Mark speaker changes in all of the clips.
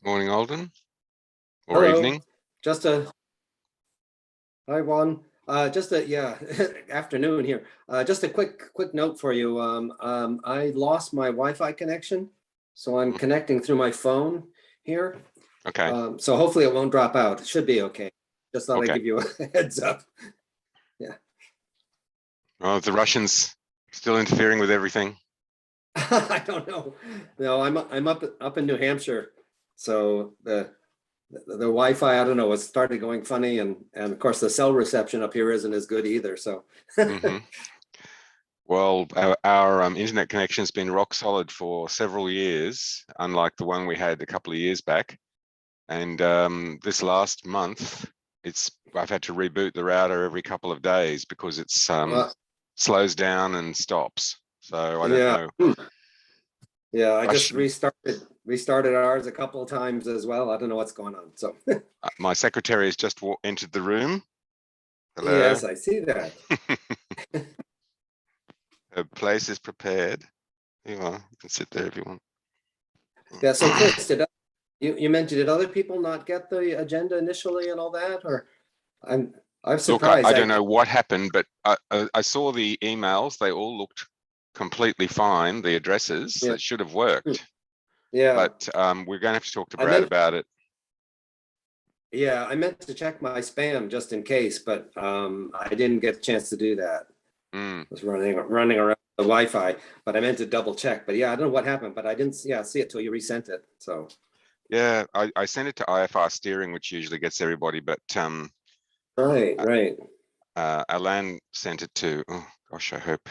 Speaker 1: Morning, Alden, or
Speaker 2: Hello.
Speaker 1: evening.
Speaker 2: Hi, Juan. Afternoon here. Just a quick note for you. I lost my Wi-Fi connection, so I'm connecting through my phone here.
Speaker 1: Okay.
Speaker 2: So hopefully it won't drop out. It should be okay. Just thought I'd
Speaker 1: Okay.
Speaker 2: give you a heads up. Yeah.
Speaker 1: Well, the Russians still interfering with everything.
Speaker 2: I don't know. No, I'm up in New Hampshire, so the Wi-Fi, I don't know, it started going funny, and of course the cell reception up here isn't as good either. So.
Speaker 1: Well, our internet connection's been rock solid for several years, unlike the one we had a couple of years back. And this last month, I've had to reboot the router every couple of days because it slows down and stops. So I don't know.
Speaker 2: Yeah, I just restarted ours a couple of times as well. I don't know what's going on. So
Speaker 1: my secretary has just entered the room. Hello.
Speaker 2: Yes, I see that.
Speaker 1: Her place is prepared. You can sit there if you want.
Speaker 2: Yeah. So Chris, you mentioned, did other people not get the agenda initially and all that, or I'm surprised.
Speaker 1: Look, I don't know what happened, but I saw the emails. They all looked completely fine. The addresses that should have worked.
Speaker 2: Yeah.
Speaker 1: But we're going to have to talk to Brad about it.
Speaker 2: Yeah, I meant to check my spam just in case, but I didn't get a chance to do that. I was running around the Wi-Fi, but I meant to double check. But yeah, I don't know what happened, but I didn't see it till you resent it. So
Speaker 1: yeah, I sent it to IFR steering, which usually gets everybody, but
Speaker 2: right.
Speaker 1: Alan sent it to, oh gosh, I hope.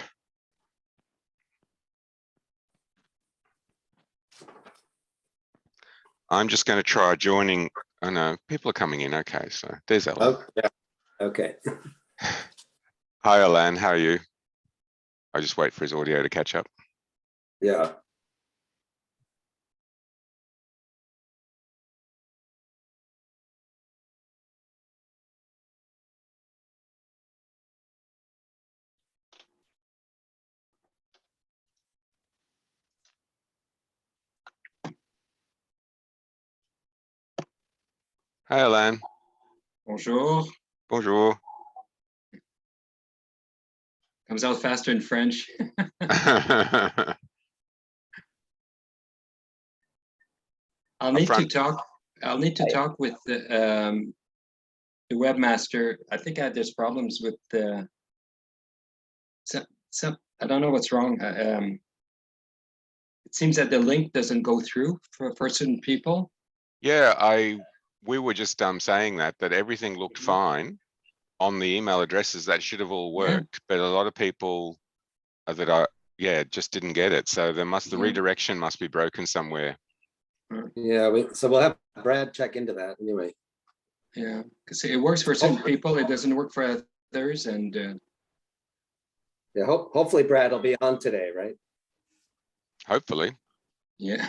Speaker 1: I'm just going to try joining. Oh no, people are coming in. Okay, so there's Alan.
Speaker 2: Oh, yeah. Okay.
Speaker 1: Hi, Alan. How are you? I just wait for his audio to catch up.
Speaker 2: Yeah.
Speaker 1: Hi, Alan.
Speaker 3: Bonjour.
Speaker 1: Bonjour.
Speaker 3: Comes out faster in French. I'll need to talk with the webmaster. I think there's problems with the I don't know what's wrong. It seems that the link doesn't go through for certain people.
Speaker 1: Yeah, we were just saying that everything looked fine on the email addresses. That should have all worked, but a lot of people just didn't get it. So the redirection must be broken somewhere.
Speaker 2: Yeah, so we'll have Brad check into that anyway.
Speaker 3: Yeah, because it works for certain people, it doesn't work for others, and
Speaker 2: yeah, hopefully Brad will be on today, right?
Speaker 1: Hopefully.
Speaker 3: Yeah,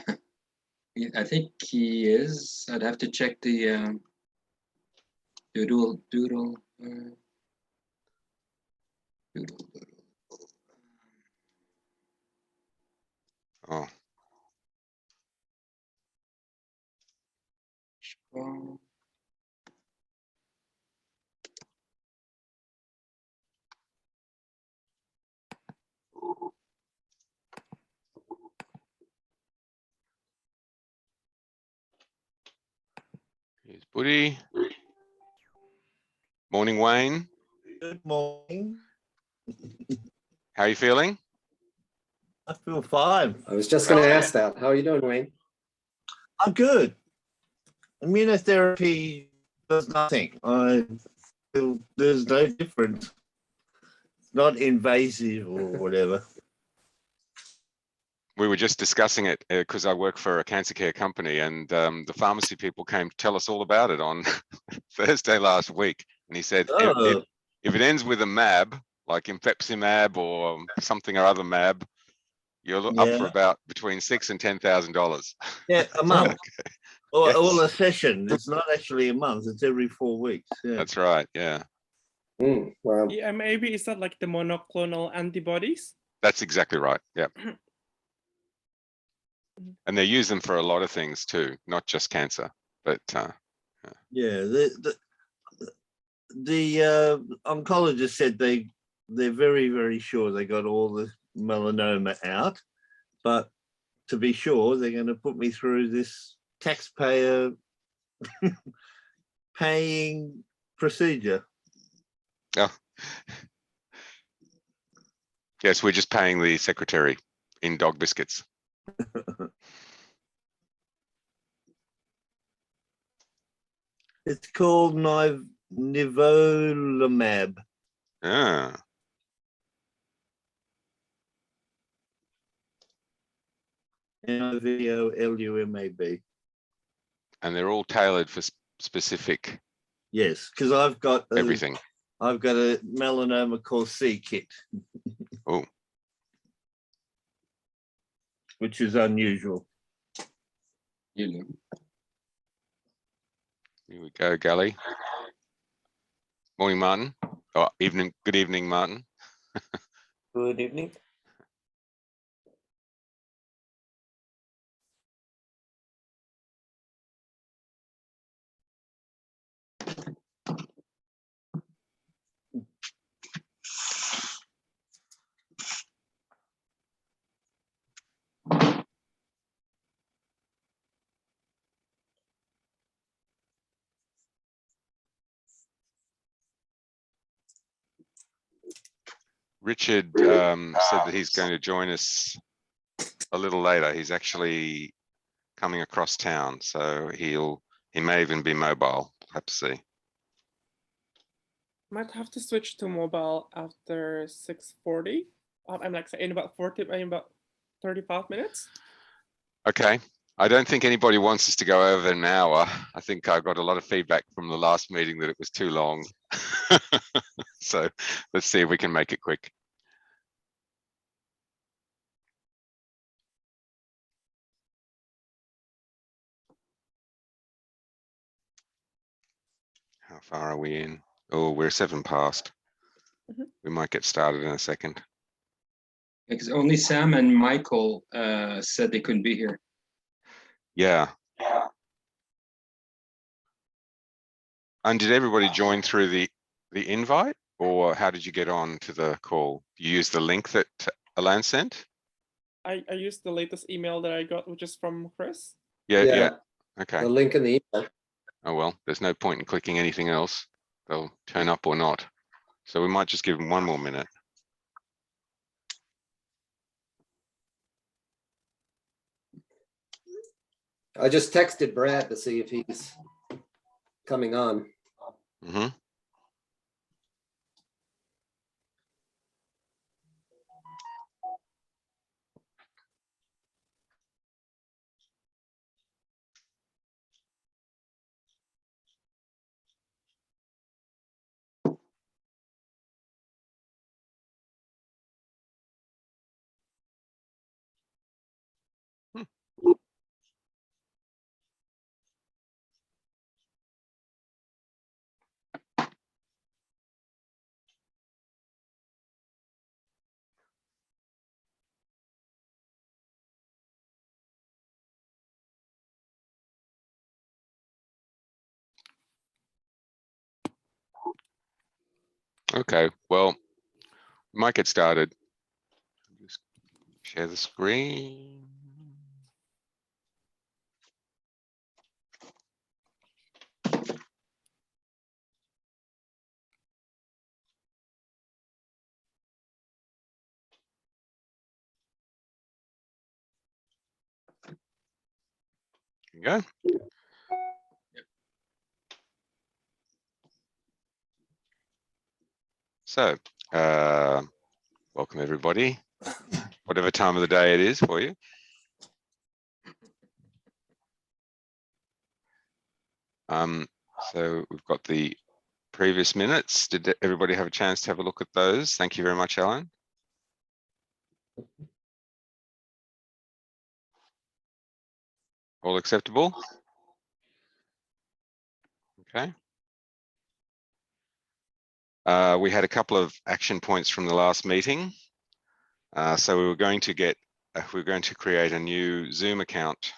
Speaker 3: I think he is. I'd have to check the doodle.
Speaker 1: Oh. Here's Buddy. Morning, Wayne.
Speaker 4: Good morning.
Speaker 1: How are you feeling?
Speaker 4: I feel fine.
Speaker 2: I was just going to ask that. How are you doing, Wayne?
Speaker 4: I'm good. Immunotherapy does nothing. I feel there's no difference. It's not invasive or whatever.
Speaker 1: We were just discussing it because I work for a cancer care company, and the pharmacy people came to tell us all about it on Thursday last week. And he said, if it ends with a MAB, like Infepsimab or something or other MAB, you're up for about between $6,000 and $10,000.
Speaker 4: Yeah, a month.
Speaker 1: Okay.
Speaker 4: Or a session. It's not actually a month. It's every 4 weeks. Yeah.
Speaker 1: That's right. Yeah.
Speaker 2: Wow.
Speaker 5: Yeah, maybe is that like the monoclonal antibodies?
Speaker 1: That's exactly right. Yeah. And they use them for a lot of things too, not just cancer, but
Speaker 4: Yeah, the oncologist said they're very, very sure they got all the melanoma out, but to be sure, they're going to put me through this taxpayer paying procedure.
Speaker 1: oh. Yes, we're just paying the secretary in dog biscuits.
Speaker 4: It's called nivolumab.
Speaker 1: Ah,
Speaker 4: Nivolumab.
Speaker 1: and they're all tailored for specific
Speaker 4: Yes, because I've got
Speaker 1: everything.
Speaker 4: I've got a melanoma called C-kit.
Speaker 1: Oh,
Speaker 4: Which is unusual.
Speaker 3: You know.
Speaker 1: here we go, Gally. Morning, Martin. Oh, evening. Good evening, Martin.
Speaker 5: Good evening.
Speaker 1: Richard said that he's going to join us a little later. He's actually coming across town, so he may even be mobile. We'll have to see.
Speaker 5: Might have to switch to mobile after 6:40. I'm like in about 35 minutes.
Speaker 1: Okay. I don't think anybody wants us to go over an hour. I think I got a lot of feedback from the last meeting that it was too long. So let's see if we can make it quick. How far are we in? Oh, we're 7 past. We might get started in a second.
Speaker 3: Because only Sam and Michael said they couldn't be here.
Speaker 1: Yeah. And did everybody join through the invite, or how did you get on to the call? You use the link that Alan sent?
Speaker 5: I used the latest email that I got, which is from Chris.
Speaker 1: Yeah. Okay.
Speaker 2: The link in the email.
Speaker 1: Oh, well, there's no point in clicking anything else. They'll turn up or not. So we might just give them one more minute.
Speaker 2: I just texted Brad to see if he's coming on.
Speaker 1: Mm-hmm. Okay, well, we might get started. Just share the screen. There you go. So, welcome everybody, whatever time of the day it is for you. So we've got the previous minutes. Did everybody have a chance to have a look at those? Thank you very much, Alan. All acceptable? Okay. We had a couple of action points from the last meeting. So we were going to get we're going to create a new Zoom account.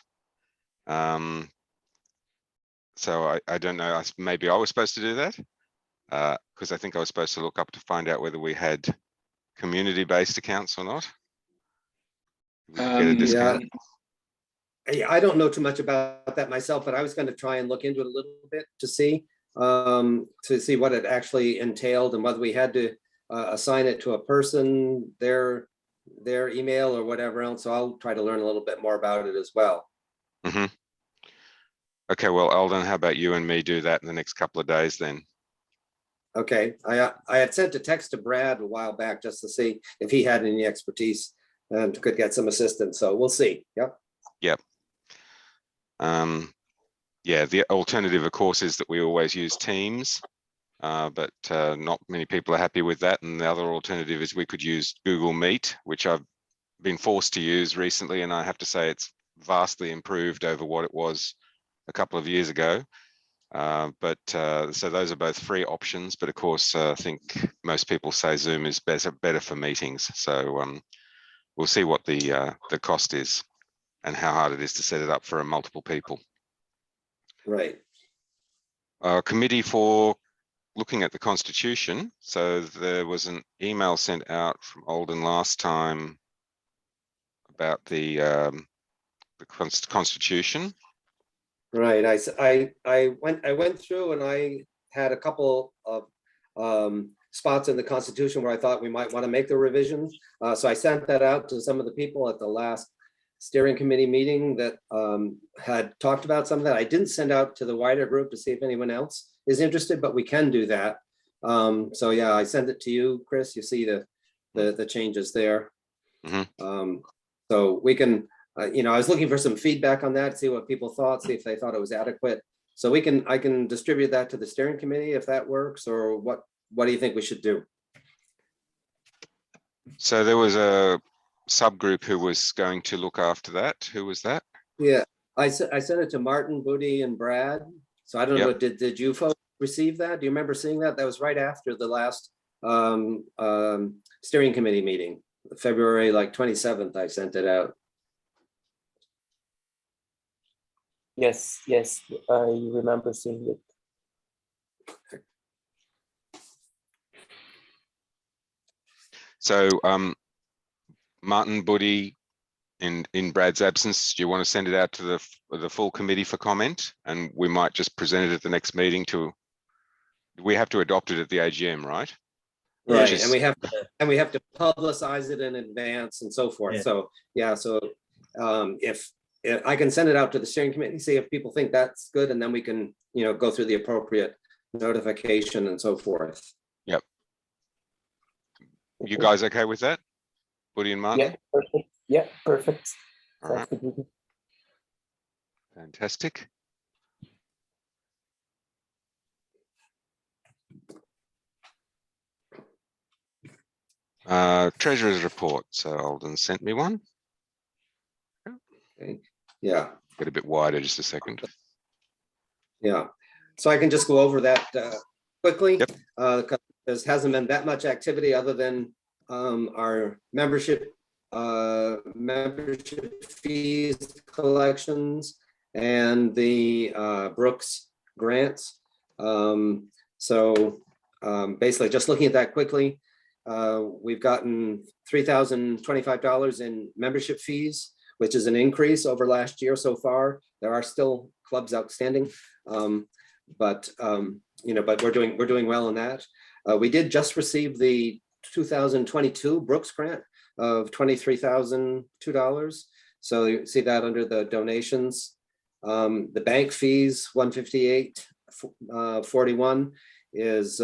Speaker 1: So I don't know, maybe I was supposed to do that, because I think I was supposed to look up to find out whether we had community-based accounts or not. We could get a discount.
Speaker 2: I don't know too much about that myself, but I was going to try and look into it a little bit to see what it actually entailed and whether we had to assign it to a person, their email or whatever else. So I'll try to learn a little bit more about it as well.
Speaker 1: Mm-hmm. Okay, well, Alden, how about you and me do that in the next couple of days then?
Speaker 2: Okay, I had sent a text to Brad a while back just to see if he had any expertise and could get some assistance. So we'll see. Yep.
Speaker 1: Yep. Yeah, the alternative, of course, is that we always use Teams, but not many people are happy with that. And the other alternative is we could use Google Meet, which I've been forced to use recently, and I have to say it's vastly improved over what it was a couple of years ago. So those are both free options, but of course, I think most people say Zoom is better for meetings. So we'll see what the cost is and how hard it is to set it up for multiple people.
Speaker 2: Right.
Speaker 1: Committee for looking at the Constitution. So there was an email sent out from Alden last time about the Constitution.
Speaker 2: Right. I went through and I had a couple of spots in the Constitution where I thought we might want to make the revisions. So I sent that out to some of the people at the last steering committee meeting that had talked about some of that. I didn't send out to the wider group to see if anyone else is interested, but we can do that. So yeah, I sent it to you, Chris. You see the changes there.
Speaker 1: Mm-hmm.
Speaker 2: So we can, I was looking for some feedback on that, see what people thought, see if they thought it was adequate. So I can distribute that to the steering committee if that works, or what do you think we should do?
Speaker 1: So there was a subgroup who was going to look after that. Who was that?
Speaker 2: Yeah, I sent it to Martin, Booty, and Brad. So I don't know, did you folks receive that? Do you remember seeing that? That was right after the last steering committee meeting, February 27th, I sent it out.
Speaker 6: Yes, I remember seeing it.
Speaker 1: So Martin, Buddy, in Brad's absence, do you want to send it out to the full committee for comment? And we might just present it at the next meeting we have to adopt it at the AGM, right?
Speaker 2: Right, and we have to publicize it in advance and so forth.
Speaker 4: Yeah.
Speaker 2: So if I can send it out to the steering committee, see if people think that's good, and then we can, go through the appropriate notification and so forth.
Speaker 1: Yep. You guys okay with that? Buddy and Martin?
Speaker 6: Yeah, perfect. Yeah, perfect.
Speaker 1: All right. Fantastic. Treasurer's report. So Alden sent me one.
Speaker 2: Okay. Yeah.
Speaker 1: Get a bit wider, just a second.
Speaker 2: Yeah. So I can just go over that quickly.
Speaker 1: Yep.
Speaker 2: Because there hasn't been that much activity other than our membership fees collections and the Brooks grants. So basically just looking at that quickly, we've gotten $3,025 in membership fees, which is an increase over last year so far. There are still clubs outstanding, but we're doing well in that. We did just receive the 2022 Brooks grant of $23,002. So you see that under the donations. The bank fees, $158.41 is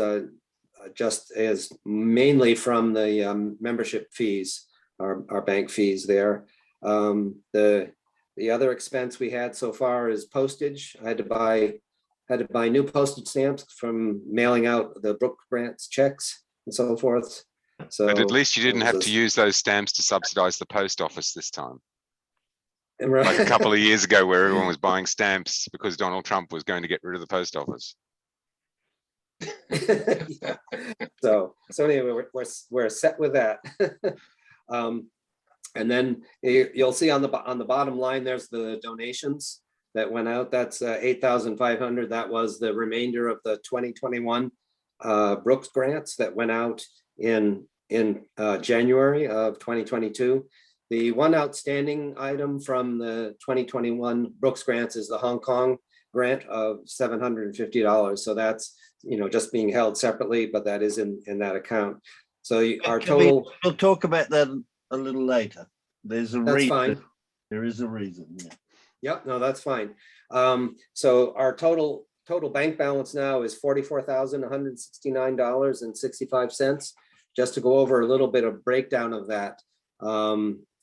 Speaker 2: mainly from the membership fees, our bank fees there. The other expense we had so far is postage. I had to buy new postage stamps from mailing out the Brooks grants checks and so forth. So,
Speaker 1: but at least you didn't have to use those stamps to subsidize the post office this time.
Speaker 2: Right.
Speaker 1: Like a couple of years ago where everyone was buying stamps because Donald Trump was going to get rid of the post office.
Speaker 2: So anyway, we're set with that. And then you'll see on the bottom line, there's the donations that went out. That's 8,500. That was the remainder of the 2021 Brooks grants that went out in January of 2022. The one outstanding item from the 2021 Brooks grants is the Hong Kong grant of $750. So that's, you know, just being held separately, but that is in that account. So our total.
Speaker 4: We'll talk about that a little later. There's a
Speaker 2: That's
Speaker 4: reason.
Speaker 2: fine.
Speaker 4: There is a reason. Yeah.
Speaker 2: Yep, no, that's fine. So our total bank balance now is $44,169.65. Just to go over a little bit of breakdown of that.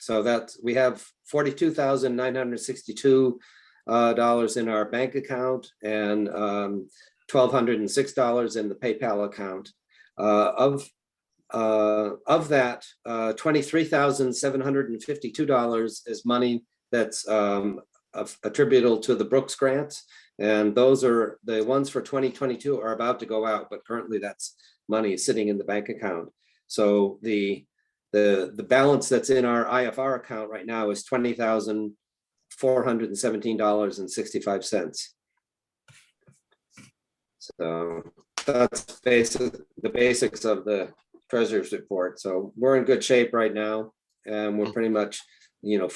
Speaker 2: So that we have $42,962 in our bank account and $1,206 in the PayPal account. Of that, $23,752 is money that's attributable to the Brooks grants, and those are the ones for 2022 are about to go out, but currently that's money sitting in the bank account. So the balance that's in our IFR account right now is $20,417.65. So that's the basics of the treasurer's report. So we're in good shape right now, and we're pretty much, you know,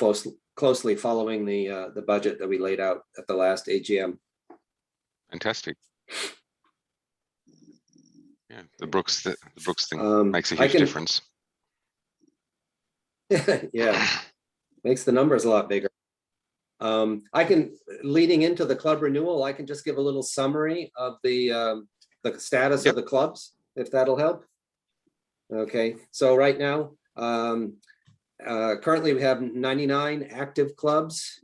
Speaker 2: closely following the budget that we laid out at the last AGM.
Speaker 1: Fantastic. Yeah, the Brooks thing makes a huge difference.
Speaker 2: Yeah, makes the numbers a lot bigger. I can, leading into the club renewal, I can just give a little summary of the status of the clubs, if that'll help. Okay, so right now, currently we have 99 active clubs.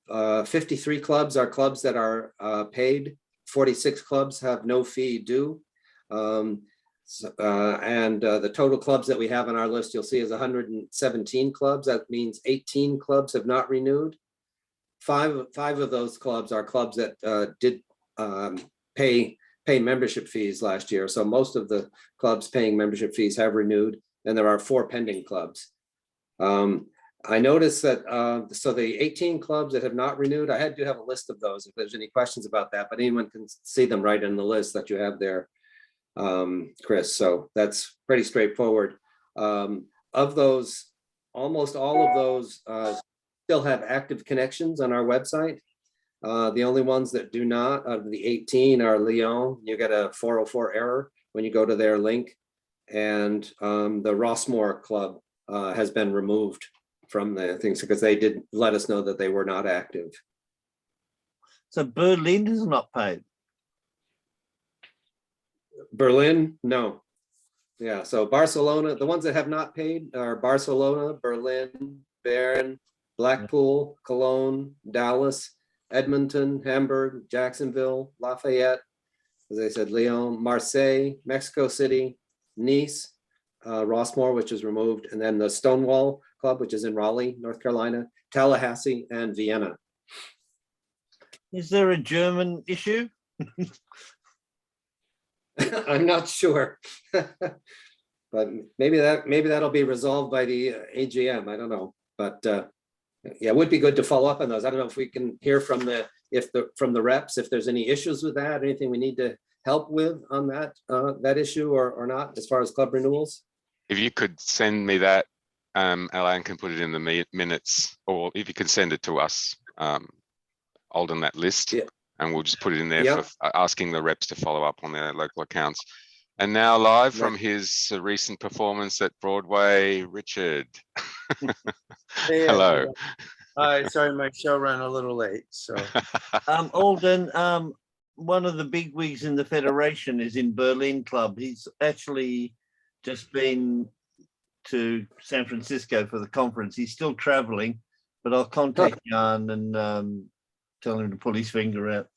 Speaker 2: 53 clubs are clubs that are paid. 46 clubs have no fee due. The total clubs that we have on our list, you'll see, is 117 clubs. That means 18 clubs have not renewed. Five of those clubs are clubs that did pay membership fees last year. So most of the clubs paying membership fees have renewed, and there are 4 pending clubs. I noticed that, so the 18 clubs that have not renewed, I do have a list of those if there's any questions about that, but anyone can see them right in the list that you have there, Chris. So that's pretty straightforward. Of those, almost all of those still have active connections on our website. The only ones that do not, out of the 18, are Lyon. You get a 404 error when you go to their link, and the Rossmore Club has been removed from the things because they did let us know that they were not active.
Speaker 4: So Berlin is not paid.
Speaker 2: Berlin, no. Yeah, so Barcelona, the ones that have not paid are Barcelona, Berlin, Bern, Blackpool, Cologne, Dallas, Edmonton, Hamburg, Jacksonville, Lafayette, as I said, Lyon, Marseille, Mexico City, Nice, Rossmore, which is removed, and then the Stonewall Club, which is in Raleigh, North Carolina, Tallahassee, and Vienna.
Speaker 4: Is there a German issue?
Speaker 2: I'm not sure, but maybe that'll be resolved by the AGM. I don't know, but yeah, it would be good to follow up on those. I don't know if we can hear from the reps if there's any issues with that, anything we need to help with on that issue or not, as far as club renewals.
Speaker 1: If you could send me that, Alan can put it in the minutes, or if you can send it to us, hold on that list, yeah, and we'll just put it in there, yep, for asking the reps to follow up on their local accounts. And now live from his recent performance at Broadway, Richard.
Speaker 7: Hey,
Speaker 1: hello.
Speaker 7: Hi, sorry, my show ran a little late. So,
Speaker 4: Alden, one of the big wigs in the Federation is in Berlin Club. He's actually just been to San Francisco for the conference. He's still traveling, but I'll contact Jan and tell him to pull his finger out.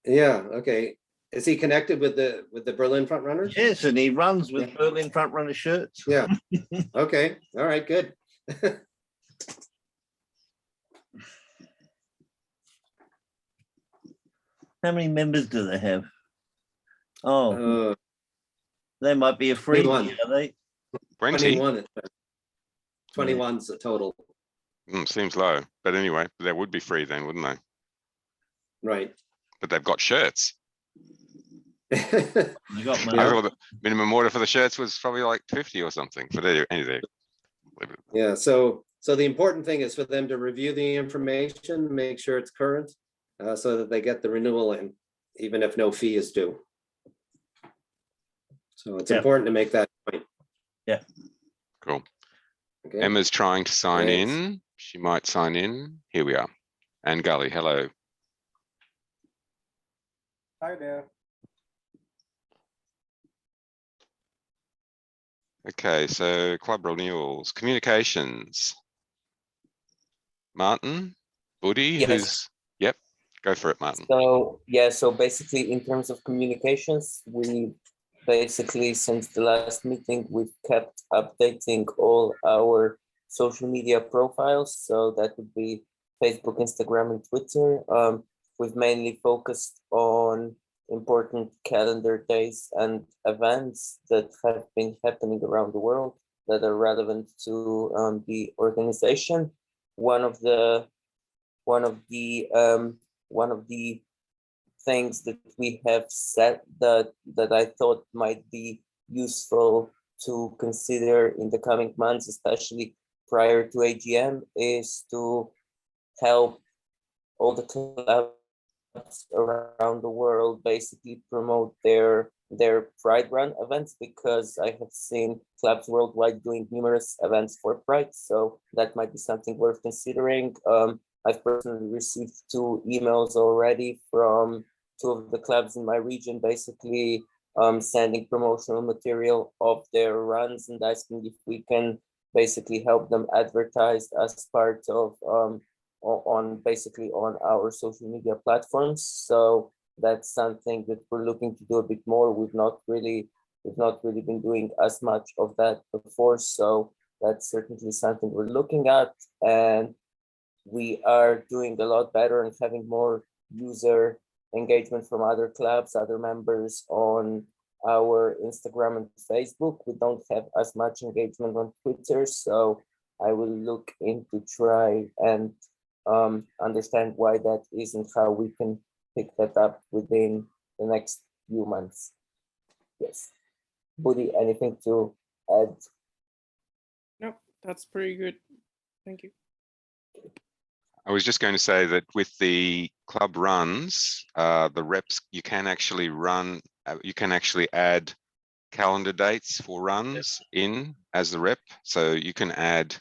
Speaker 2: Yeah, okay. Is he connected with the Berlin front runners?
Speaker 4: Yes, and he runs with Berlin front runner shirts.
Speaker 2: Yeah. Okay. All right, good.
Speaker 4: How many members do they have? Oh, they might be a freebie, are they?
Speaker 1: 20.
Speaker 2: 21's the total,
Speaker 1: Seems low, but anyway, they would be free then, wouldn't they?
Speaker 2: right?
Speaker 1: But they've got shirts.
Speaker 4: I got my
Speaker 1: I thought the minimum order for the shirts was probably like 50 or something. But anyway,
Speaker 2: Yeah, so the important thing is for them to review the information, make sure it's current, so that they get the renewal in, even if no fee is due. So it's
Speaker 4: Yeah.
Speaker 2: important to make that point.
Speaker 1: cool.
Speaker 2: Okay.
Speaker 1: Emma's trying to sign
Speaker 2: Thanks.
Speaker 1: in. She might sign in. Here we are. And Gully, hello.
Speaker 5: Hi there.
Speaker 1: Okay, so club renewals, communications. Martin, Buddy,
Speaker 6: Yes.
Speaker 1: who's, yep, go for it, Martin.
Speaker 6: So yeah, so basically in terms of communications, we basically since the last meeting we've kept updating all our social media profiles. So that would be Facebook, Instagram, and Twitter. We've mainly focused on important calendar days and events that have been happening around the world that are relevant to the organization. One of the things that we have said that I thought might be useful to consider in the coming months, especially prior to AGM, is to help all the clubs around the world basically promote their Pride Run events, because I have seen clubs worldwide doing numerous events for Pride, so that might be something worth considering. I've personally received 2 emails already from 2 of the clubs in my region, basically sending promotional material of their runs and asking if we can basically help them advertise as part of on our social media platforms. So that's something that we're looking to do a bit more. We've not really been doing as much of that before, so that's certainly something we're looking at, and we are doing a lot better and having more user engagement from other clubs, other members on our Instagram and Facebook. We don't have as much engagement on Twitter, so I will look into try and understand why that is and how we can pick that up within the next few months. Yes. Buddy, anything to add?
Speaker 5: Nope, that's pretty good. Thank you.
Speaker 1: I was just going to say that with the club runs, the reps, you can actually add calendar dates for runs in as the rep. So you can add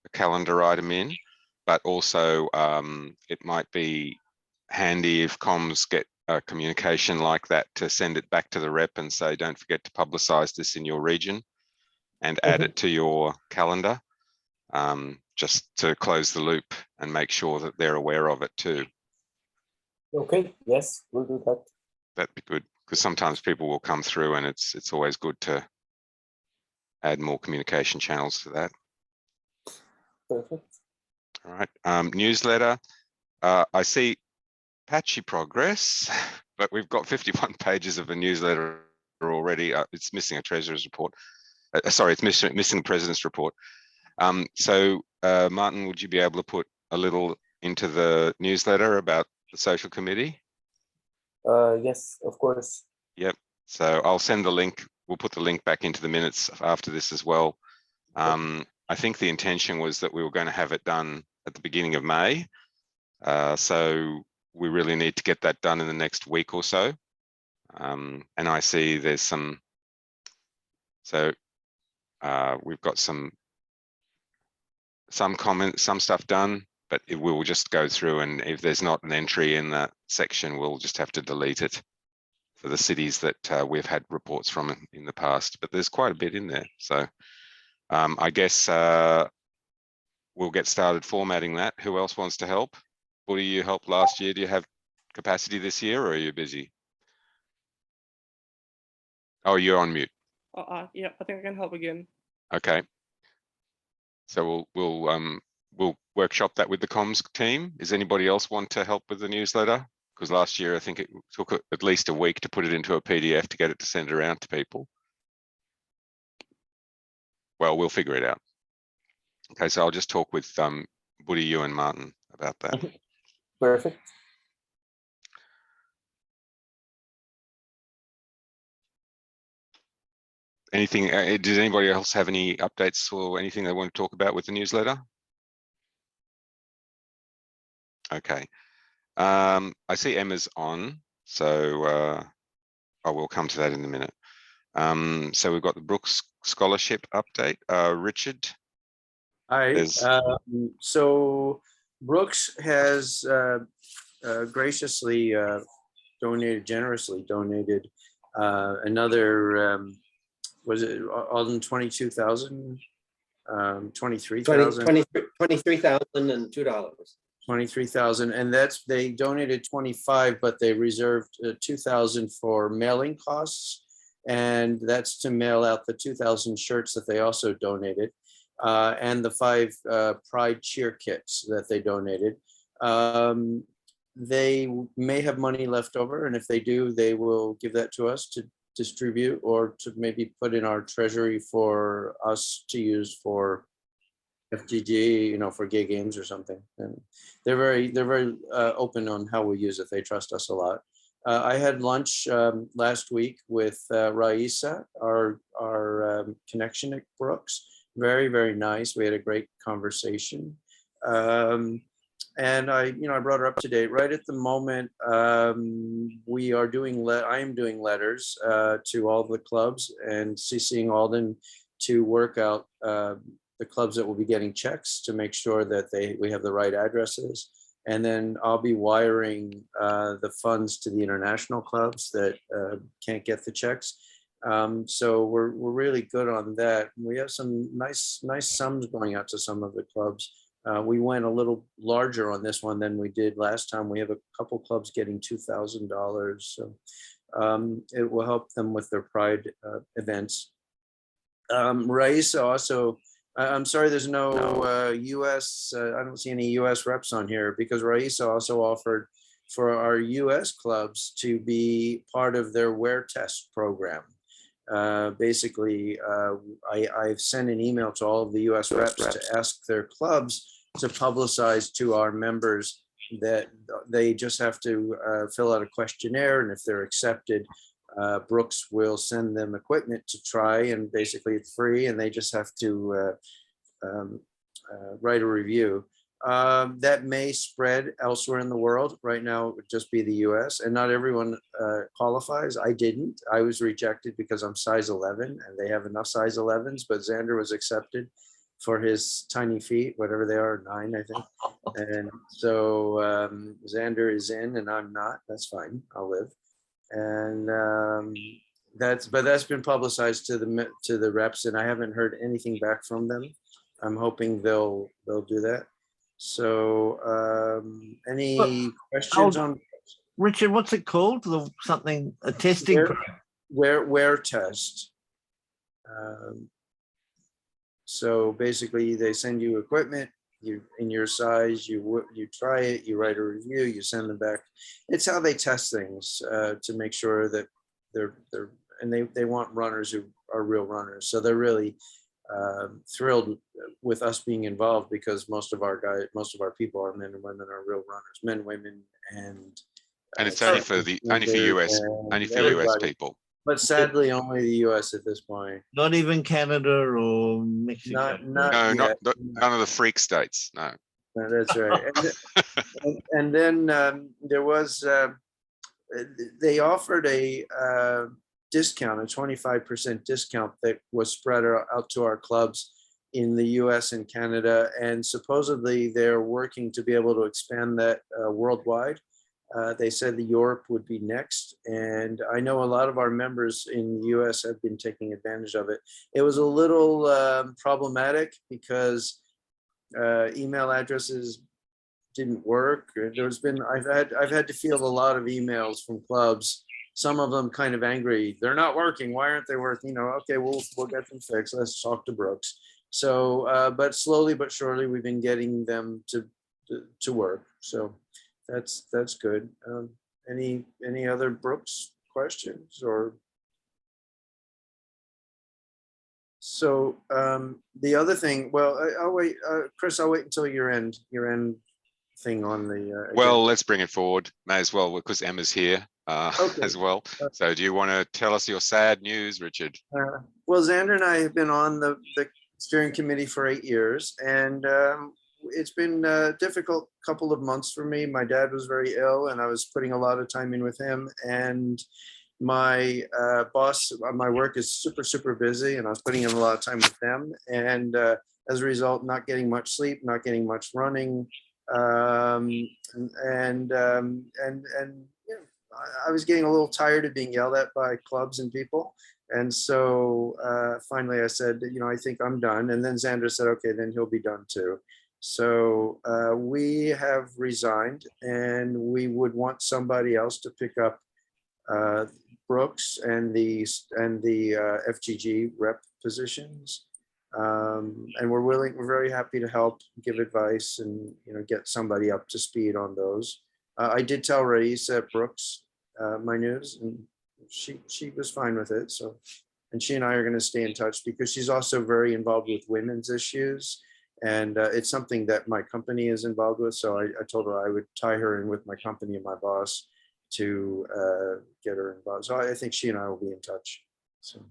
Speaker 1: a calendar item in, but also it might be handy if comms get a communication like that to send it back to the rep and say, don't forget to publicize this in your region and add it to your calendar. Just to close the loop and make sure that they're aware of it too.
Speaker 6: Okay, yes, we'll do that.
Speaker 1: That'd be good, because sometimes people will come through and it's always good to add more communication channels to that.
Speaker 6: Perfect.
Speaker 1: All right, newsletter. I see patchy progress, but we've got 51 pages of a newsletter already. It's missing a treasurer's report. Sorry, it's missing the president's report. So Martin, would you be able to put a little into the newsletter about the social committee?
Speaker 6: Yes, of course.
Speaker 1: Yep. So I'll send the link. We'll put the link back into the minutes after this as well. I think the intention was that we were going to have it done at the beginning of May. So we really need to get that done in the next week or so. And I see there's some, so we've got some comments, some stuff done, but it will just go through, and if there's not an entry in that section, we'll just have to delete it for the cities that we've had reports from in the past, but there's quite a bit in there. So I guess we'll get started formatting that. Who else wants to help? Buddy, you helped last year. Do you have capacity this year, or are you busy? Oh, you're on mute.
Speaker 5: Yeah, I think I can help again.
Speaker 1: Okay. So we'll workshop that with the comms team. Does anybody else want to help with the newsletter? Because last year I think it took at least a week to put it into a PDF to get it to send around to people. Well, we'll figure it out. Okay, so I'll just talk with Woody, you and Martin about that.
Speaker 6: Perfect.
Speaker 1: Anything, did anybody else have any updates or anything they want to talk about with the newsletter? Okay. I see Emma's on, so I will come to that in a minute. So we've got the Brooks Scholarship update. Richard?
Speaker 7: Hi,
Speaker 1: There's-
Speaker 7: so Brooks has graciously generously donated another, was it Alden 22,000, 23,000?
Speaker 2: $23,002.
Speaker 7: 23,000, and that's, they donated 25, but they reserved 2,000 for mailing costs, and that's to mail out the 2,000 shirts that they also donated, and the 5 Pride cheer kits that they donated. They may have money left over, and if they do, they will give that to us to distribute or to maybe put in our treasury for us to use for FGG, you know, for gay games or something. And they're very open on how we use it. They trust us a lot. I had lunch last week with Raisa, our connection at Brooks. Very nice. We had a great conversation. And I brought her up to date. Right at the moment, we are doing, I am doing letters to all the clubs and CCing Alden to work out the clubs that will be getting checks to make sure that we have the right addresses. And then I'll be wiring the funds to the international clubs that can't get the checks. So we're really good on that. We have some nice sums going out to some of the clubs. We went a little larger on this one than we did last time. We have a couple clubs getting $2,000. So it will help them with their Pride events. Raisa also, I'm sorry, there's no US, I don't see any US reps on here, because Raisa also offered for our US clubs to be part of their wear test program. Basically, I've sent an email to all of the US reps to ask their clubs to publicize to our members that they just have to fill out a questionnaire, and if they're accepted, Brooks will send them equipment to try, and basically it's free, and they just have to write a review. That may spread elsewhere in the world. Right now, it would just be the US, and not everyone qualifies. I didn't. I was rejected because I'm size 11, and they have enough size 11s, but Xander was accepted for his tiny feet, whatever they are, 9, I think. And so Xander is in, and I'm not. That's fine. I'll live. And that's been publicized to the reps, and I haven't heard anything back from them. I'm hoping they'll do that. So any questions on
Speaker 4: Richard? What's it called? A testing
Speaker 7: wear test. So basically, they send you equipment. You in your size. You try it. You write a review. You send them back. It's how they test things to make sure that they're and they want runners who are real runners. So they're really thrilled with us being involved, because most of our people are men and women, are real runners, men, women, and
Speaker 1: it's only for US people.
Speaker 7: But sadly, only the US at this point.
Speaker 4: Not even Canada or Mexico.
Speaker 7: Not
Speaker 1: No,
Speaker 7: yet.
Speaker 1: none of the freak states. No.
Speaker 7: That's right. And then there was they offered a discount, a 25% discount that was spread out to our clubs in the US and Canada. And supposedly they're working to be able to expand that worldwide. They said the Europe would be next. And I know a lot of our members in the US have been taking advantage of it. It was a little problematic because email addresses didn't work. I've had to field a lot of emails from clubs, some of them kind of angry. They're not working. Why aren't they working? Okay, we'll get them fixed. Let's talk to Brooks. So, but slowly but surely, we've been getting them to work. So that's good. Any other Brooks questions? Or So the other thing, well, I'll wait, Chris, I'll wait until your end thing on the.
Speaker 1: Well,
Speaker 7: agenda.
Speaker 1: let's bring it forward. May as well, because Emma's here
Speaker 7: Okay.
Speaker 1: as well. So do you want to tell us your sad news, Richard?
Speaker 7: Well, Xander and I have been on the steering committee for 8 years, and it's been a difficult couple of months for me. My dad was very ill, and I was putting a lot of time in with him, and my boss, my work is super busy, and I was putting in a lot of time with them, and as a result, not getting much sleep, not getting much running, and yeah, I was getting a little tired of being yelled at by clubs and people. And so finally I said, I think I'm done. And then Xander said, okay, then he'll be done too. So we have resigned, and we would want somebody else to pick up Brooks and the FGG rep positions. And we're very happy to help, give advice, and get somebody up to speed on those. I did tell Raisa Brooks my news, and she was fine with it. So, and she and I are going to stay in touch, because she's also very involved with women's issues, and it's something that my company is involved with. So I told her I would tie her in with my company and my boss to get her involved. So I think she and I will be in touch. So,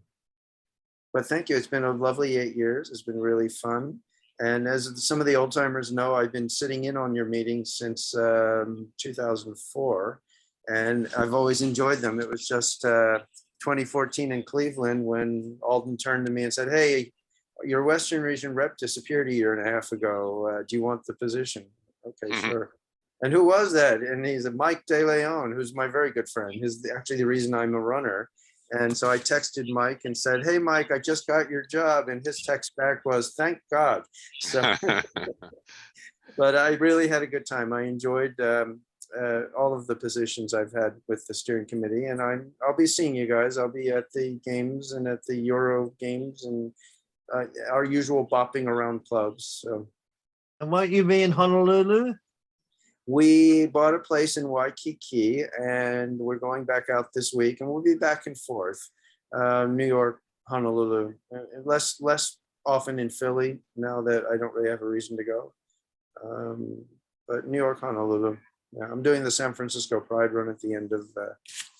Speaker 7: but thank you. It's been a lovely 8 years. It's been really fun. And as some of the old timers know, I've been sitting in on your meetings since 2004. And I've always enjoyed them. It was just 2014 in Cleveland when Alden turned to me and said, hey, your Western region rep disappeared a year and a half ago. Do you want the position? Okay, sure. And who was that? And he's a Mike De Leon, who's my very good friend. He's actually the reason I'm a runner. And so I texted Mike and said, hey, Mike, I just got your job. And his text back was, thank God. So, but I really had a good time. I enjoyed all of the positions I've had with the steering committee, and I'll be seeing you guys. I'll be at the games and at the Euro games and our usual bopping around clubs. So.
Speaker 4: And won't you be in Honolulu?
Speaker 7: We bought a place in Waikiki, and we're going back out this week, and we'll be back and forth, New York, Honolulu, less often in Philly now that I don't really have a reason to go. But New York, Honolulu. Yeah, I'm doing the San Francisco Pride Run at the end of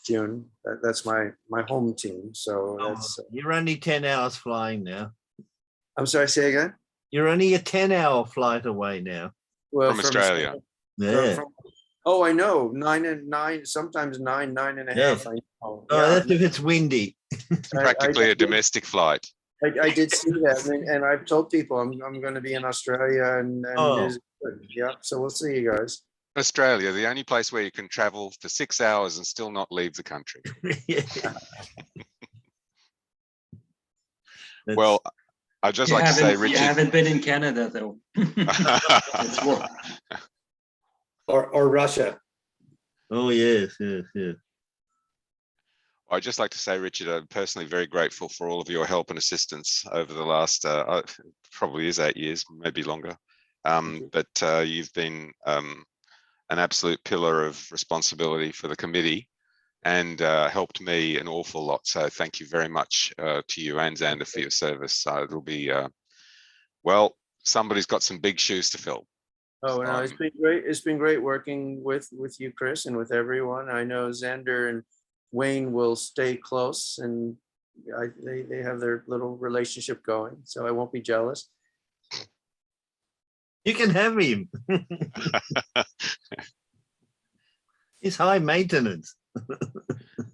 Speaker 7: June. That's my home team. So that's.
Speaker 4: You're only 10 hours flying now.
Speaker 7: I'm sorry, say again?
Speaker 4: You're only a 10-hour flight away now.
Speaker 7: Well,
Speaker 1: From Australia.
Speaker 4: Yeah.
Speaker 7: Oh, I know. 9 and 9, sometimes 9 and a half. I know.
Speaker 4: Oh, that's if it's windy.
Speaker 1: Practically a domestic flight.
Speaker 7: I did see that, and I've told people I'm going to be in Australia and New Zealand. Yeah, so we'll see you guys.
Speaker 1: Australia, the only place where you can travel for 6 hours and still not leave the country. Well, I'd just like to say, Richard.
Speaker 3: You haven't been in Canada, though. It's more.
Speaker 2: Or Russia.
Speaker 4: Oh, yes.
Speaker 1: I'd just like to say, Richard, I'm personally very grateful for all of your help and assistance over the last, probably is 8 years, maybe longer. But you've been an absolute pillar of responsibility for the committee, and helped me an awful lot. So thank you very much to you and Xander for your service. It'll be, well, somebody's got some big shoes to fill.
Speaker 7: Oh, no, it's been great. It's been great working with you, Chris, and with everyone. I know Xander and Wayne will stay close, and they have their little relationship going, so I won't be jealous.
Speaker 4: You can have him. He's high maintenance.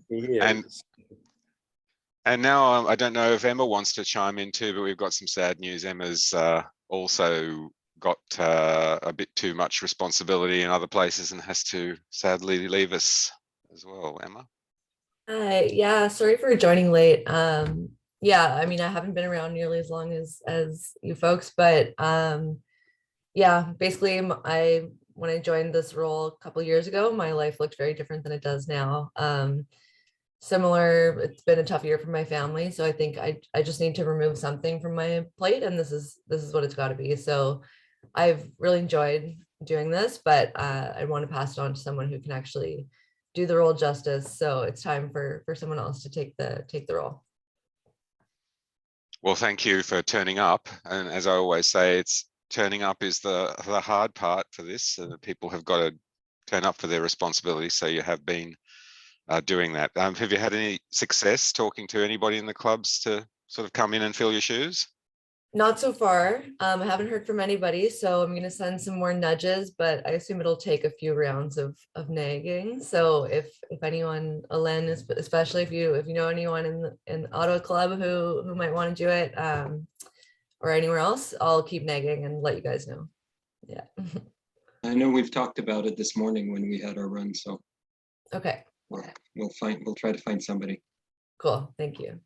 Speaker 7: He is.
Speaker 1: And now I don't know if Emma wants to chime in too, but we've got some sad news. Emma's also got a bit too much responsibility in other places and has to sadly leave us as well. Emma?
Speaker 8: Yeah, sorry for joining late. Yeah, I mean, I haven't been around nearly as long as you folks, but yeah, basically when I joined this role a couple of years ago, my life looked very different than it does now. Similar, it's been a tough year for my family, so I think I just need to remove something from my plate, and this is what it's got to be. So I've really enjoyed doing this, but I want to pass it on to someone who can actually do the role justice. So it's time for someone else to take the role.
Speaker 1: Well, thank you for turning up. And as I always say, it's turning up is the hard part for this. People have got to turn up for their responsibilities. So you have been doing that. Have you had any success talking to anybody in the clubs to sort of come in and fill your shoes?
Speaker 8: Not so far. I haven't heard from anybody, so I'm gonna send some more nudges, but I assume it'll take a few rounds of nagging. So if anyone, Alen, especially if you know anyone in the Ottawa club who might want to do it, or anywhere else, I'll keep nagging and let you guys know. Yeah.
Speaker 3: I know we've talked about it this morning when we had our run, so
Speaker 8: Okay,
Speaker 3: we'll try to find somebody.
Speaker 8: cool. Thank you.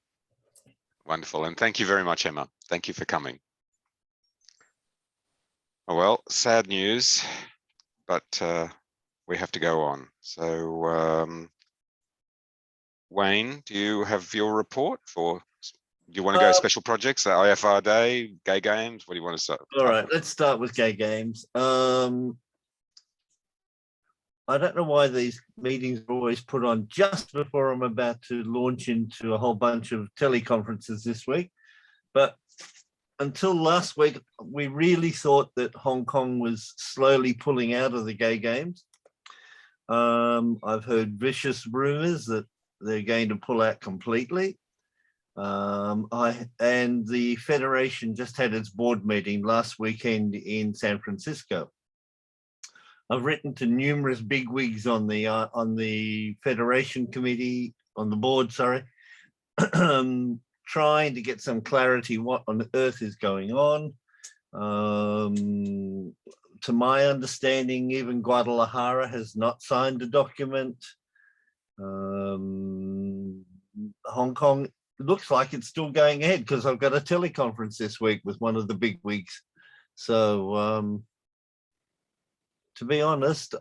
Speaker 1: Wonderful. And thank you very much, Emma. Thank you for coming. Oh, well, sad news, but we have to go on. So Wayne, do you have your report for, do you want to go special projects, the IFR Day, gay games? What do you want to start?
Speaker 4: All right, let's start with gay games. I don't know why these meetings are always put on just before I'm about to launch into a whole bunch of teleconferences this week. But until last week, we really thought that Hong Kong was slowly pulling out of the gay games. I've heard vicious rumors that they're going to pull out completely. And the Federation just had its board meeting last weekend in San Francisco. I've written to numerous bigwigs on the Federation committee, on the board, sorry, trying to get some clarity what on earth is going on. To my understanding, even Guadalajara has not signed a document. Hong Kong looks like it's still going ahead because I've got a teleconference this week with one of the bigwigs. So to be honest,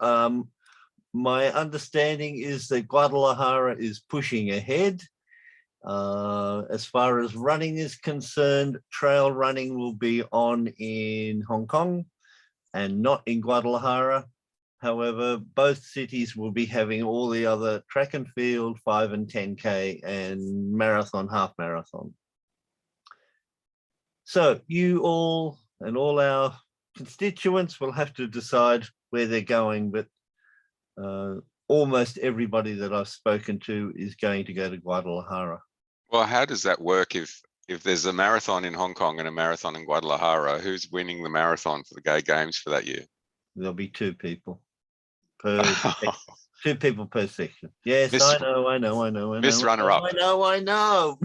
Speaker 4: my understanding is that Guadalajara is pushing ahead. As far as running is concerned, trail running will be on in Hong Kong and not in Guadalajara. However, both cities will be having all the other track and field, 5 and 10K and marathon, half marathon. So you all and all our constituents will have to decide where they're going, but almost everybody that I've spoken to is going to go to Guadalajara.
Speaker 1: Well, how does that work if there's a marathon in Hong Kong and a marathon in Guadalajara? Who's winning the marathon for the gay games for that year?
Speaker 4: There'll be two people per section. Yes, I know.
Speaker 1: Miss runner-up.
Speaker 4: I know.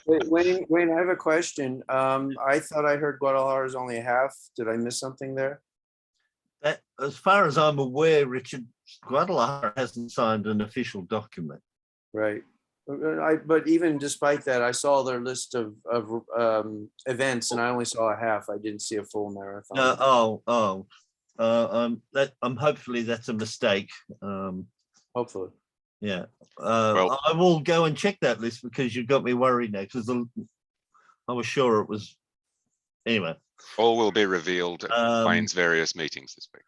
Speaker 7: Wayne, I have a question. I thought I heard Guadalajara is only half. Did I miss something there?
Speaker 4: That, as far as I'm aware, Richard, Guadalajara hasn't signed an official document.
Speaker 7: Right. But even despite that, I saw their list of events, and I only saw a half. I didn't see a full marathon.
Speaker 4: Hopefully that's a mistake.
Speaker 7: Hopefully.
Speaker 4: Yeah.
Speaker 1: Well,
Speaker 4: I will go and check that list because you got me worried now because I was sure it was. Anyway.
Speaker 1: All will be revealed at Wayne's various meetings this week.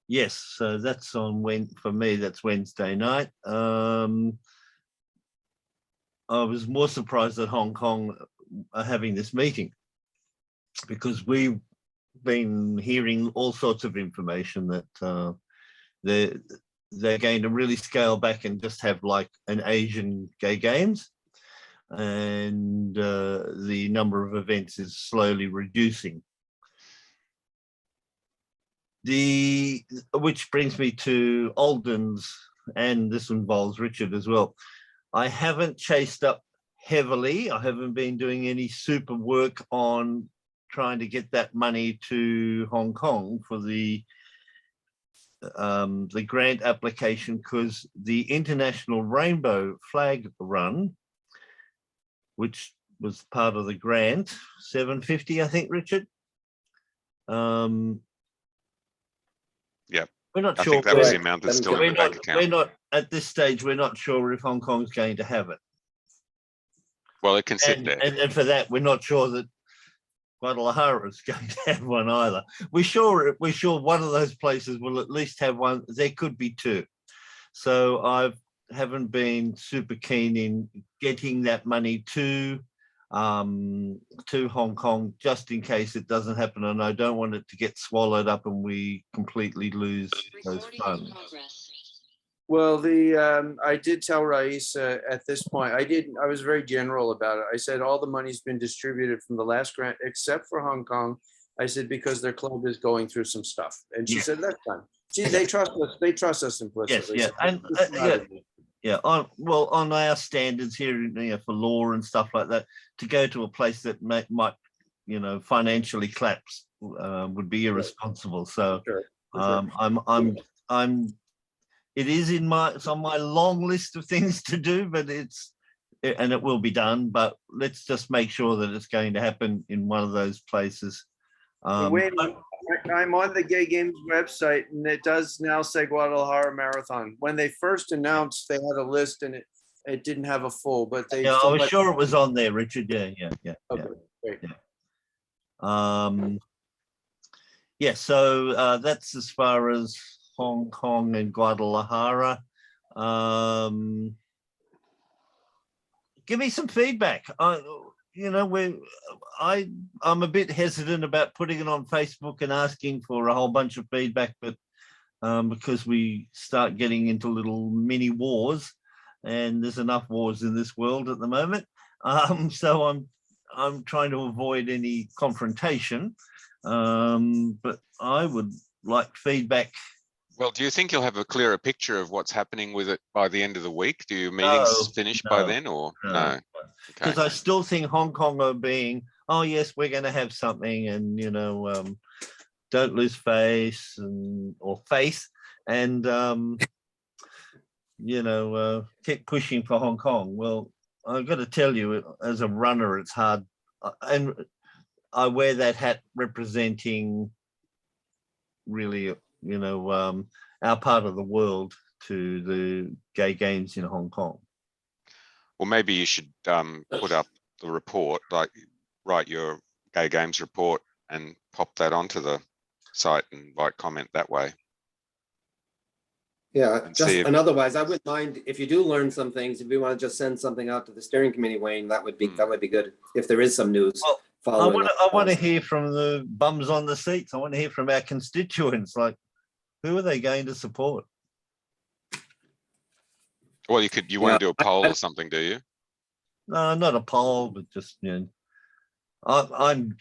Speaker 4: Yes, so that's on for me, that's Wednesday night. I was more surprised that Hong Kong are having this meeting because we've been hearing all sorts of information that they're going to really scale back and just have like an Asian gay games, and the number of events is slowly reducing. Which brings me to Alden's, and this involves Richard as well. I haven't chased up heavily. I haven't been doing any super work on trying to get that money to Hong Kong for the grant application, because the International Rainbow Flag Run, which was part of the grant, $750, I think, Richard.
Speaker 1: Yeah.
Speaker 4: We're not
Speaker 1: I
Speaker 4: sure.
Speaker 1: think that was the amount that's still in the bank account.
Speaker 4: We're not at this stage. We're not sure if Hong Kong's going to have it.
Speaker 1: Well, it can sit there.
Speaker 4: And for that, we're not sure that Guadalajara is going to have one either. We're sure one of those places will at least have one. There could be two. So I haven't been super keen in getting that money to to Hong Kong, just in case it doesn't happen, and I don't want it to get swallowed up and we completely lose those funds.
Speaker 7: Well, I did tell Raisa at this point, I was very general about it. I said all the money's been distributed from the last grant, except for Hong Kong. I said, because their club is going through some stuff. And she said, that's fine. They trust us implicitly.
Speaker 4: Yes, on our standards here, for law and stuff like that, to go to a place that might, financially collapse would be irresponsible. So it's on my long list of things to do, but and it will be done, but let's just make sure that it's going to happen in one of those places.
Speaker 7: Wait, I'm on the Gay Games website, and it does now say Guadalajara Marathon. When they first announced, they had a list, and it didn't have a full, but they.
Speaker 4: Yeah, I was sure it was on there, Richard. Yeah.
Speaker 7: Okay, great.
Speaker 4: Yeah. So that's as far as Hong Kong and Guadalajara. Give me some feedback. I'm a bit hesitant about putting it on Facebook and asking for a whole bunch of feedback, but because we start getting into little mini wars, and there's enough wars in this world at the moment. So I'm trying to avoid any confrontation, but I would like feedback.
Speaker 1: Well, do you think you'll have a clearer picture of what's happening with it by the end of the week? Do your meetings finish by then, or no?
Speaker 4: Because I still think Hong Kong are being, oh yes, we're going to have something, and don't lose faith and keep pushing for Hong Kong. Well, I've got to tell you, as a runner, it's hard, and I wear that hat representing really, our part of the world to the gay games in Hong Kong.
Speaker 1: Well, maybe you should put up the report, like write your gay games report and pop that onto the site and write comment that way.
Speaker 2: Yeah, and otherwise, I wouldn't mind if you do learn some things. If you want to just send something out to the steering committee, Wayne, that would be good. If there is some news.
Speaker 4: Well, I want to hear from the bums on the seats. I want to hear from our constituents. Like, who are they going to support?
Speaker 1: Well, you want to do a poll or something, do you?
Speaker 4: No, not a poll, but just I'm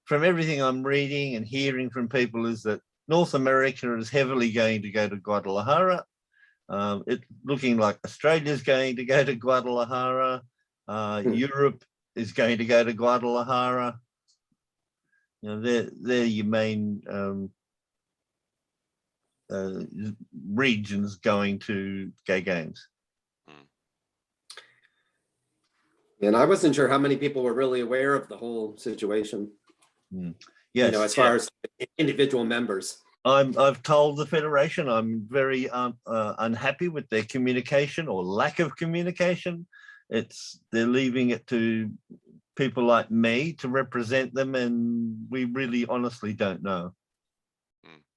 Speaker 4: from everything I'm reading and hearing from people is that North America is heavily going to go to Guadalajara. It's looking like Australia's going to go to Guadalajara. Europe is going to go to Guadalajara. They're your main regions going to gay games.
Speaker 2: And I wasn't sure how many people were really aware of the whole situation.
Speaker 4: Yes,
Speaker 2: as far as individual members.
Speaker 4: I've told the Federation I'm very unhappy with their communication or lack of communication. They're leaving it to people like me to represent them, and we really honestly don't know.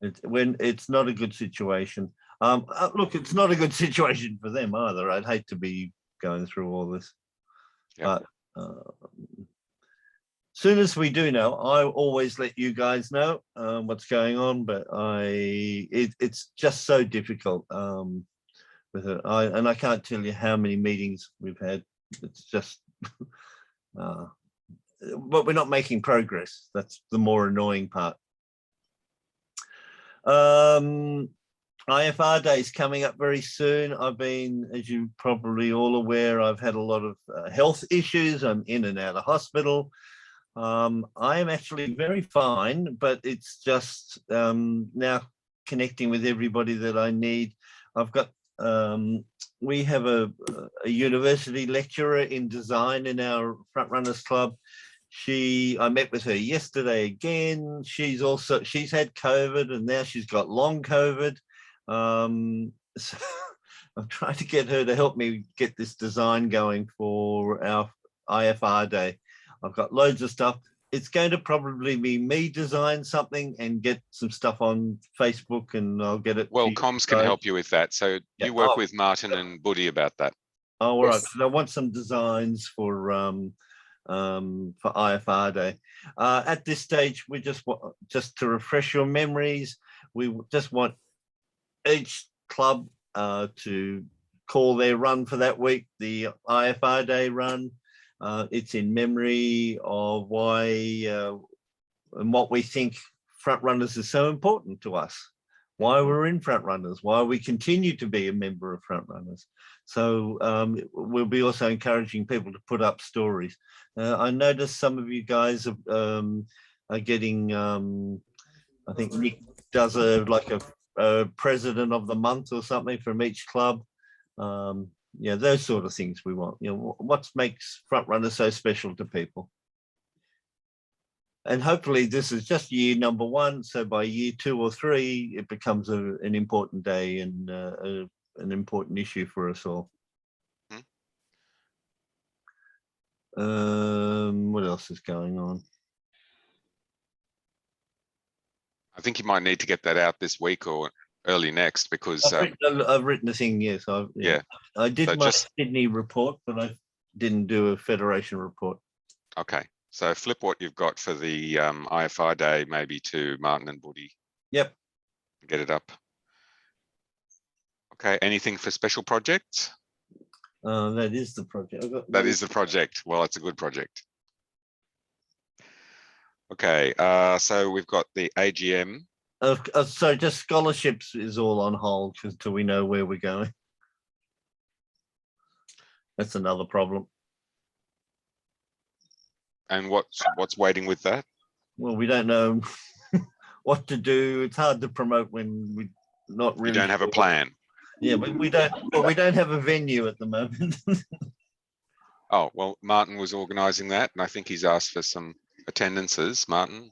Speaker 4: It's not a good situation. Look, it's not a good situation for them either. I'd hate to be going through all this. But soon as we do know, I always let you guys know what's going on. But it's just so difficult with it. And I can't tell you how many meetings we've had. It's just, but we're not making progress. That's the more annoying part. IFR Day is coming up very soon. I've been, as you're probably all aware, I've had a lot of health issues. I'm in and out of hospital. I am actually very fine, but it's just now connecting with everybody that I need. I've got, we have a university lecturer in design in our Front Runners Club. I met with her yesterday again. She's had COVID, and now she's got long COVID. So I'm trying to get her to help me get this design going for our IFR Day. I've got loads of stuff. It's going to probably be me design something and get some stuff on Facebook, and I'll get it.
Speaker 1: Well, comms can help you with that. So you work with Martin and Buddy about that.
Speaker 4: Oh, all right. I want some designs for for IFR Day. At this stage, we just to refresh your memories, we just want each club to call their run for that week the IFR Day run. It's in memory of why and what we think front runners is so important to us, why we're in front runners, why we continue to be a member of front runners. So we'll be also encouraging people to put up stories. I noticed some of you guys are getting, I think Nick does a president of the month or something from each club. Yeah, those sort of things we want. What makes front runners so special to people? And hopefully this is just year number 1. So by year 2 or 3, it becomes an important day and an important issue for us all. What else is going on?
Speaker 1: I think you might need to get that out this week or early next, because
Speaker 4: I've written a thing, yes.
Speaker 1: yeah.
Speaker 4: I did
Speaker 1: So
Speaker 4: my Sydney report, but I didn't do a Federation report.
Speaker 1: Okay. So flip what you've got for the IFR Day, maybe to Martin and Woody.
Speaker 4: Yep.
Speaker 1: Get it up. Okay. Anything for special projects?
Speaker 4: That is the project.
Speaker 1: That is the project. Well, it's a good project. Okay. So we've got the AGM.
Speaker 4: So just scholarships is all on hold until we know where we're going. That's another problem.
Speaker 1: And what's waiting with that?
Speaker 4: Well, we don't know what to do. It's hard to promote when we not really.
Speaker 1: You don't have a plan.
Speaker 4: Yeah, but we don't. Well, we don't have a venue at the moment.
Speaker 1: Oh well, Martin was organising that, and I think he's asked for some attendances. Martin.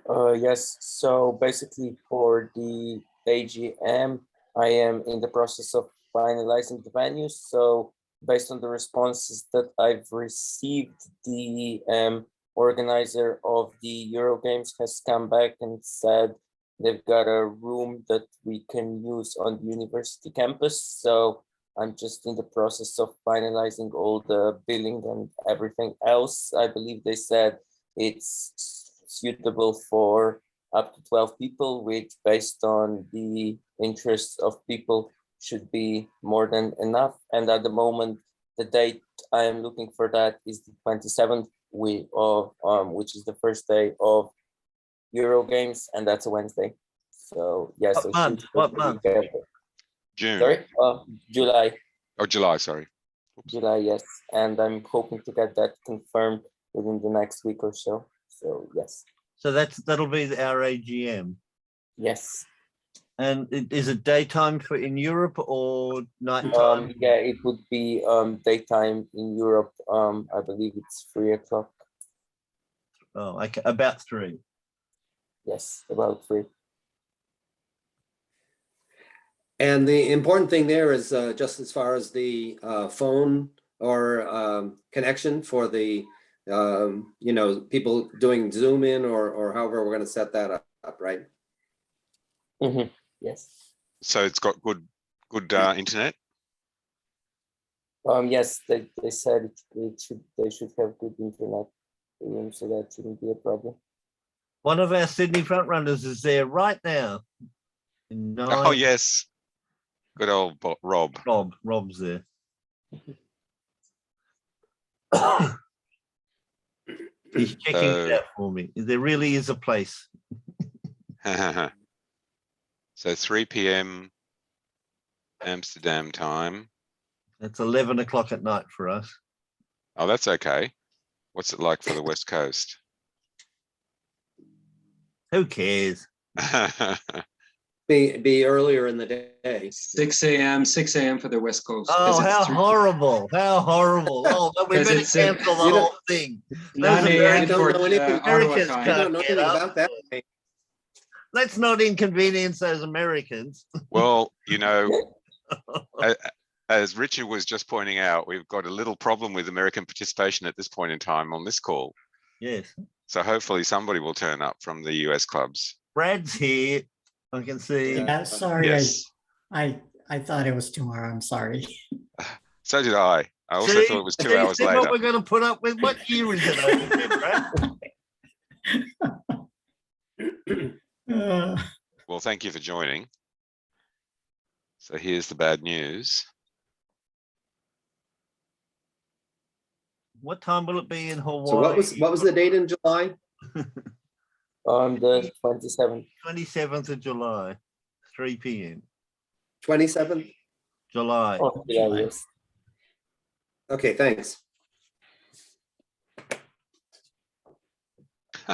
Speaker 6: Yes. So basically, for the AGM, I am in the process of finalizing the venues. So based on the responses that I've received, the organizer of the Euro Games has come back and said they've got a room that we can use on the university campus. So I'm just in the process of finalizing all the billing and everything else. I believe they said it's suitable for up to 12 people, which based on the interests of people should be more than enough. And at the moment, the date I am looking for that is the 27th week of which is the first day of Euro Games, and that's a Wednesday. So yes,
Speaker 4: What month?
Speaker 1: June.
Speaker 6: Sorry, July.
Speaker 1: Oh, July. Sorry. Oops.
Speaker 6: July, yes, and I'm hoping to get that confirmed within the next week or so. So yes.
Speaker 4: So that'll be our AGM.
Speaker 6: Yes.
Speaker 4: And is it daytime in Europe or nighttime?
Speaker 6: Yeah, it would be daytime in Europe. I believe it's 3 o'clock.
Speaker 4: Oh, okay, about 3.
Speaker 6: Yes, about 3.
Speaker 2: And the important thing there is just as far as the phone or connection for the people doing Zoom in or however we're going to set that up, right?
Speaker 6: Mm-hmm. Yes.
Speaker 1: So it's got good internet.
Speaker 6: Yes, they said they should have good internet, so that shouldn't be a problem.
Speaker 4: One of our Sydney front runners is there right now.
Speaker 1: Oh yes, good old Rob.
Speaker 4: Rob's there. He's checking it out for me. There really is a place.
Speaker 1: So 3 p.m. Amsterdam time.
Speaker 4: It's 11 o'clock at night for us.
Speaker 1: Oh, that's okay. What's it like for the West Coast?
Speaker 4: Who cares?
Speaker 2: Be earlier in the day.
Speaker 3: 6 a.m. for the West Coast.
Speaker 4: Oh, how horrible. How horrible. Oh, we better cancel the whole thing.
Speaker 3: 9 a.m. for
Speaker 4: Americans
Speaker 3: Ottawa
Speaker 2: I
Speaker 3: time.
Speaker 2: don't know anything about that.
Speaker 4: Let's not inconvenience those Americans.
Speaker 1: Well, as Richard was just pointing out, we've got a little problem with American participation at this point in time on this call.
Speaker 4: Yes.
Speaker 1: So hopefully somebody will turn up from the US clubs.
Speaker 4: Brad's here. I can see.
Speaker 9: Yeah, sorry.
Speaker 1: Yes.
Speaker 9: I thought it was tomorrow. I'm sorry.
Speaker 1: So did I. I also
Speaker 4: See?
Speaker 1: thought it was
Speaker 4: So
Speaker 1: 2
Speaker 4: you
Speaker 1: hours
Speaker 4: see
Speaker 1: later.
Speaker 4: what we're going to put up with? What year is it over there, Brad?
Speaker 1: Well, thank you for joining. So here's the bad news.
Speaker 4: What time will it be in Hawaii?
Speaker 2: So what was the date in July?
Speaker 6: On the 27th.
Speaker 4: 27th of July, 3 p.m.
Speaker 2: 27th?
Speaker 4: July.
Speaker 6: Oh, yeah, yes.
Speaker 2: Okay, thanks.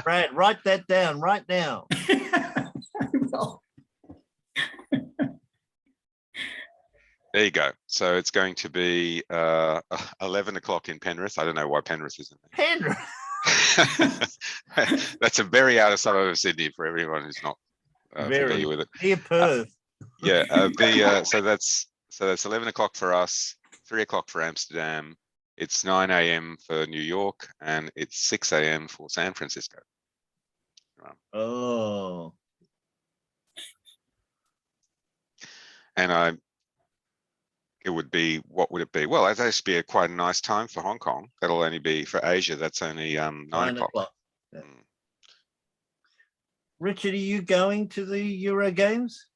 Speaker 4: Brad, write that down right now.
Speaker 1: There you go. So it's going to be 11 o'clock in Penrith. I don't know why Penrith isn't there.
Speaker 4: Penrith.
Speaker 1: That's a very outer suburb of Sydney for everyone who's not familiar with it.
Speaker 4: Near Perth.
Speaker 1: So that's 11 o'clock for us, 3 o'clock for Amsterdam. It's 9 a.m. for New York, and it's 6 a.m. for San Francisco.
Speaker 4: Oh.
Speaker 1: And it would be, what would it be? Well, that'd actually be quite a nice time for Hong Kong. That'll only be for Asia. That's only 9 o'clock.
Speaker 4: Yeah. Richard, are you going to the Euro Games?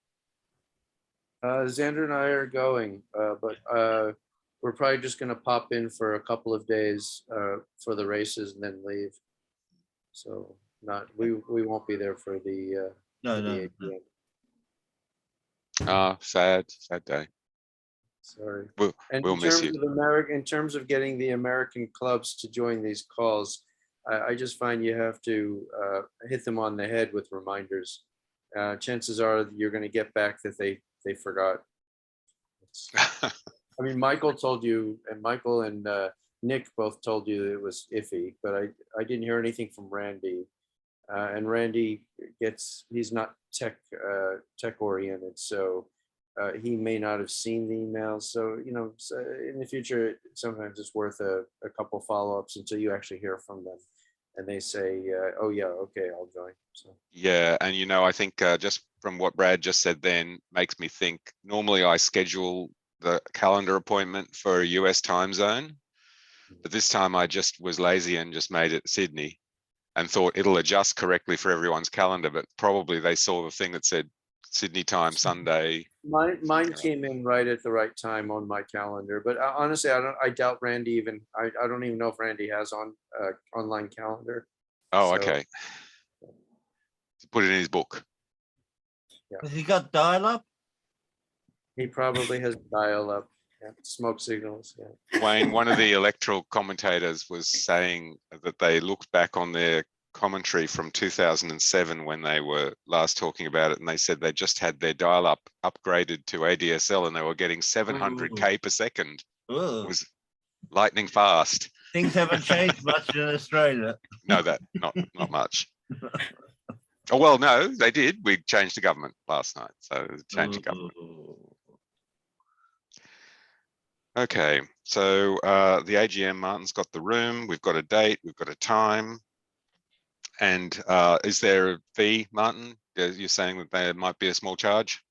Speaker 7: Xander and I are going, but we're probably just going to pop in for a couple of days for the races and then leave. So we won't be there for the
Speaker 4: No.
Speaker 7: AGM.
Speaker 1: Sad day.
Speaker 7: Sorry.
Speaker 1: We'll miss you.
Speaker 7: In terms of getting the American clubs to join these calls, I just find you have to hit them on the head with reminders. Chances are you're going to get back that they forgot. I mean, Michael told you, and Michael and Nick both told you that it was iffy, but I didn't hear anything from Randy. And Randy he's not tech oriented, so he may not have seen the emails. So, so in the future, sometimes it's worth a couple follow-ups until you actually hear from them and they say, oh yeah, okay, I'll join. So.
Speaker 1: Yeah, and I think just from what Brad just said then makes me think, normally I schedule the calendar appointment for a US time zone, but this time I just was lazy and just made it Sydney and thought it'll adjust correctly for everyone's calendar, but probably they saw the thing that said Sydney time Sunday.
Speaker 7: Mine came in right at the right time on my calendar, but honestly, I doubt Randy even. I don't even know if Randy has online calendar.
Speaker 1: Oh,
Speaker 7: So,
Speaker 1: okay. Put it in his book.
Speaker 7: Yeah.
Speaker 4: Has he got dial-up?
Speaker 7: He probably has dial-up. Yeah, smoke signals. Yeah.
Speaker 1: Wayne, one of the electoral commentators was saying that they looked back on their commentary from 2007 when they were last talking about it, and they said they just had their dial-up upgraded to ADSL and they were getting 700k per second.
Speaker 4: Ooh.
Speaker 1: It was lightning fast.
Speaker 4: Things haven't changed much in Australia.
Speaker 1: No, not much. Oh well, no, they did. We changed the government last night, so changed the government. Okay, so the AGM, Martin's got the room. We've got a date. We've got a time. And is there a fee, Martin? You're saying that there might be a small charge?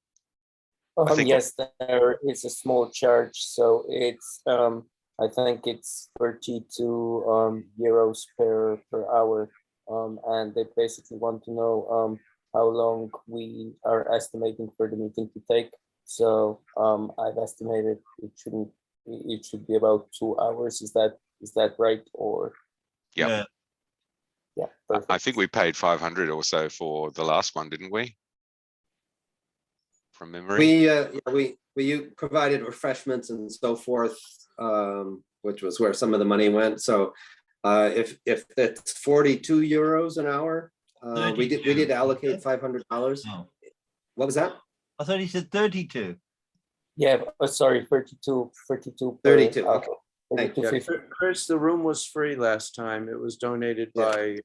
Speaker 6: Yes, there is a small charge. So it's, I think it's 32 euros per hour. And they basically want to know how long we are estimating for the meeting to take. So I've estimated it should be about 2 hours. Is that right? Or
Speaker 1: yeah.
Speaker 6: Yeah,
Speaker 1: I think we paid 500 or so for the last one, didn't we? From memory.
Speaker 2: We provided refreshments and so forth, which was where some of the money went. So if it's 42 euros an hour, we did allocate $500.
Speaker 4: Oh.
Speaker 2: What was that?
Speaker 4: I thought he said 32.
Speaker 6: yeah, sorry, 32.
Speaker 2: 32. Okay. Thank you.
Speaker 7: Chris, the room was free last time. It was donated by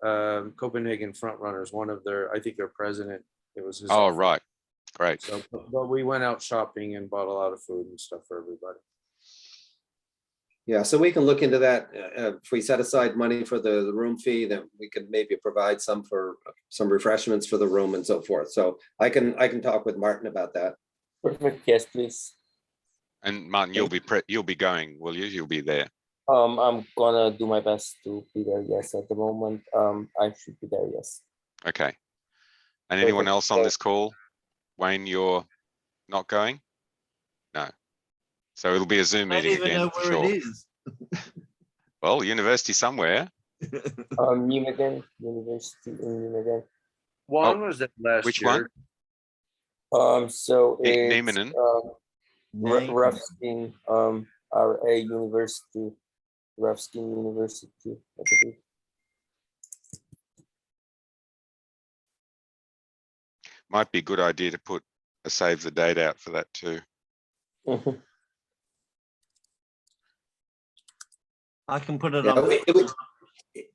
Speaker 7: Copenhagen Frontrunners. One of I think their president. It was his.
Speaker 1: Oh, right. Great.
Speaker 7: So, but we went out shopping and bought a lot of food and stuff for everybody.
Speaker 2: Yeah, so we can look into that. If we set aside money for the room fee, then we could maybe provide some for some refreshments for the room and so forth. So I can talk with Martin about that.
Speaker 6: Perfect. Yes, please.
Speaker 1: And Martin, you'll be going, will you? You'll be there.
Speaker 6: I'm gonna do my best to be there. Yes, at the moment, I should be there. Yes.
Speaker 1: Okay. And anyone
Speaker 6: Perfect.
Speaker 1: else on this call? Wayne, you're not going? No. So it'll be a Zoom
Speaker 4: I don't
Speaker 1: meeting
Speaker 4: even
Speaker 1: again,
Speaker 4: know
Speaker 1: for
Speaker 4: where
Speaker 1: sure.
Speaker 4: it is.
Speaker 1: Well, university somewhere.
Speaker 6: Nijmegen, University in Nijmegen.
Speaker 7: Juan was there last
Speaker 1: Which
Speaker 7: year.
Speaker 1: one?
Speaker 6: So it's
Speaker 1: Niemenen?
Speaker 6: Rufskin, RA University, Rufskin University, I believe.
Speaker 1: Might be a good idea to put a save the date out for that too.
Speaker 4: I can put it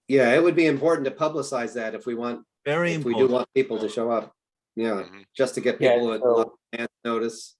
Speaker 2: Yeah,
Speaker 4: on.
Speaker 2: it would be important to publicize that if we want,
Speaker 4: Very
Speaker 2: if we
Speaker 4: important.
Speaker 2: do want people to show up. Yeah,
Speaker 1: Mhm.
Speaker 2: just to get
Speaker 6: Yeah,
Speaker 2: people with
Speaker 6: so-
Speaker 2: advance notice.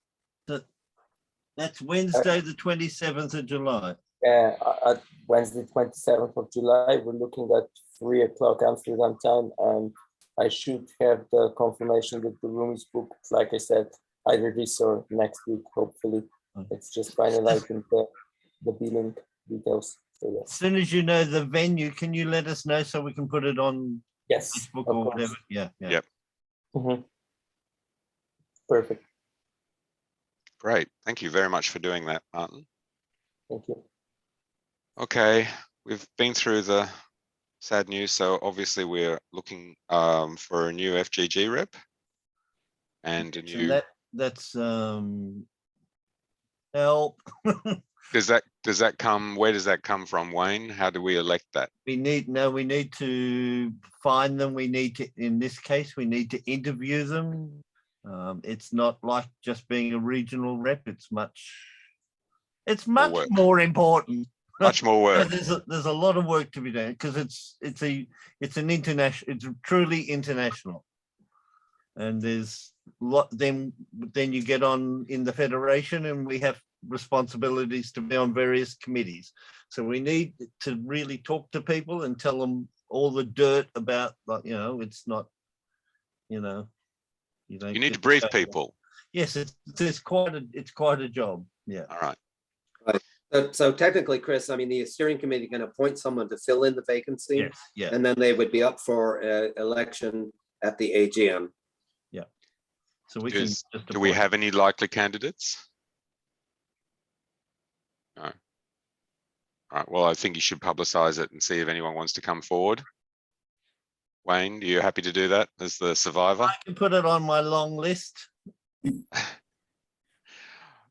Speaker 4: That's Wednesday, the 27th of July.
Speaker 6: At Wednesday, 27th of July, we're looking at 3 o'clock Amsterdam time, and I should have the confirmation that the room is booked, like I said, either this or next week, hopefully. It's just finalizing the billing details. So
Speaker 4: As
Speaker 6: yes,
Speaker 4: soon as you know the venue, can you let us know so we can put it on
Speaker 6: yes,
Speaker 4: Facebook
Speaker 6: of
Speaker 4: or
Speaker 6: course.
Speaker 4: whatever? Yeah.
Speaker 1: Yep.
Speaker 6: Mhm. Perfect,
Speaker 1: Great. Thank you very much for doing that, Martin.
Speaker 6: thank you.
Speaker 1: Okay, we've been through the sad news, so obviously we're looking for a new FGG rep and a
Speaker 4: So
Speaker 1: new.
Speaker 4: that's help.
Speaker 1: Does that come? Where does that come from, Wayne? How do we elect that?
Speaker 4: We need to find them. We need to, in this case, we need to interview them. It's not like just being a regional rep. It's much
Speaker 1: work.
Speaker 4: more important.
Speaker 1: Much more work.
Speaker 4: There's a lot of work to be done because it's an international. It's truly international, and there's then you get on in the federation, and we have responsibilities to be on various committees. So we need to really talk to people and tell them all the dirt about, like, it's not, you
Speaker 1: You need to brief people.
Speaker 4: Yes, it's quite a job. Yeah.
Speaker 1: All right.
Speaker 2: So technically, Chris, I mean, the steering committee can appoint someone to fill in the vacancy.
Speaker 4: Yes. Yeah.
Speaker 2: And then they would be up for election at the AGM.
Speaker 4: Yeah. So we can
Speaker 1: Do
Speaker 4: just
Speaker 1: we
Speaker 4: appoint.
Speaker 1: have any likely candidates? No. All right. Well, I think you should publicize it and see if anyone wants to come forward. Wayne, are you happy to do that as the survivor?
Speaker 4: I can put it on my long list.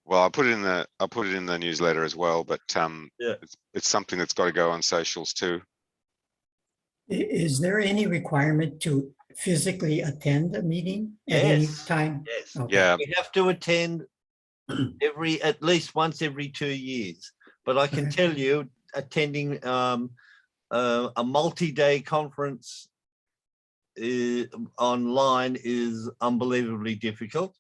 Speaker 1: Well, I'll put it in the newsletter as well, but
Speaker 4: Yeah.
Speaker 1: it's something that's got to go on socials too.
Speaker 9: Is there any requirement to physically attend a meeting at any
Speaker 4: Yes.
Speaker 9: time?
Speaker 4: Yes.
Speaker 9: Okay.
Speaker 1: Yeah.
Speaker 4: We have to attend at least once every 2 years. But I can
Speaker 9: Okay.
Speaker 4: tell you, attending a multi-day conference online is unbelievably difficult.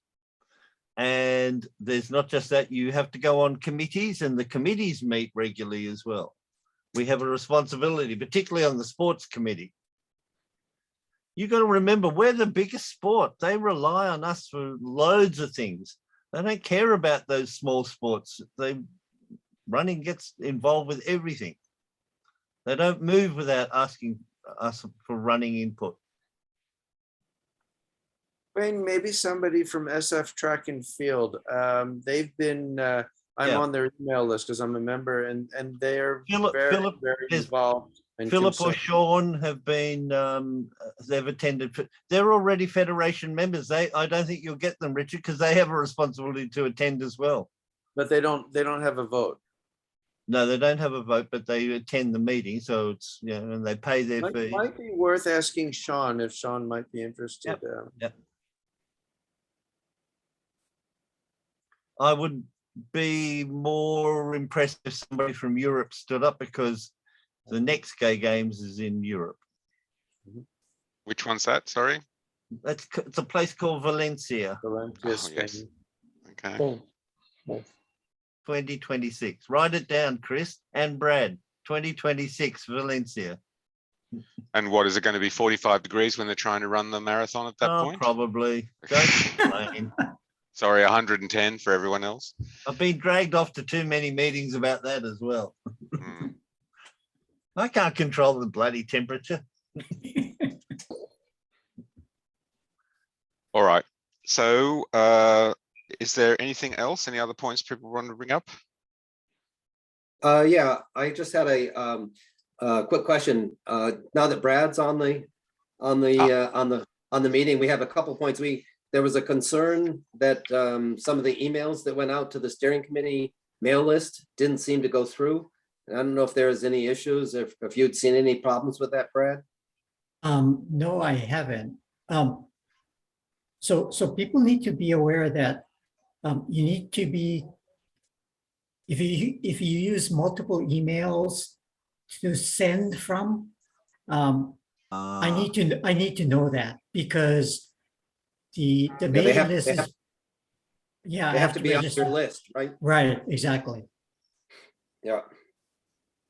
Speaker 4: And there's not just that, you have to go on committees, and the committees meet regularly as well. We have a responsibility, particularly on the sports committee. You got to remember, we're the biggest sport. They rely on us for loads of things. They don't care about those small sports. Running gets involved with everything. They don't move without asking us for running input.
Speaker 7: Wayne, maybe somebody from SF Track and Field. They've been, I'm
Speaker 4: Yeah.
Speaker 7: on their email list because I'm a member, and they're
Speaker 4: Philip,
Speaker 7: very
Speaker 4: there's
Speaker 7: involved. And
Speaker 4: Philip or
Speaker 7: consult.
Speaker 4: Sean have been, they've attended, they're already federation members. I don't think you'll get them, Richard, because they have a responsibility to attend as well.
Speaker 7: But they don't have a vote.
Speaker 4: No, they don't have a vote, but they attend the meeting. So it's, and they pay their fee.
Speaker 7: Might be worth asking Sean if Sean might be interested.
Speaker 4: Yep. I would be more impressed if somebody from Europe stood up, because the next Gay Games is in Europe.
Speaker 1: Which one's that? Sorry.
Speaker 4: It's a place called Valencia,
Speaker 1: Yes. Okay.
Speaker 6: Oh, nice.
Speaker 4: 2026. Write it down, Chris and Brad. 2026 Valencia.
Speaker 1: And what is it going to be? 45 degrees when they're trying to run the marathon at that point?
Speaker 4: Probably. Don't complain.
Speaker 1: Sorry, 110 for everyone else.
Speaker 4: I've been dragged off to too many meetings about that as well.
Speaker 1: Hmm.
Speaker 4: I can't control the bloody temperature.
Speaker 1: All right. So is there anything else? Any other points people want to bring up?
Speaker 2: Yeah, I just had a quick question. Now that Brad's on the meeting, we have a couple points. There was a concern that some of the emails that went out to the steering committee mail list didn't seem to go through. I don't know if there's any issues, if you'd seen any problems with that, Brad.
Speaker 9: No, I haven't. So people need to be aware that you need to be, if you use multiple emails to send from, I need to know that, because the mailing list is, yeah,
Speaker 2: They
Speaker 9: I
Speaker 2: have to be on
Speaker 9: register.
Speaker 2: your list, right?
Speaker 9: Right, exactly.
Speaker 2: Yeah.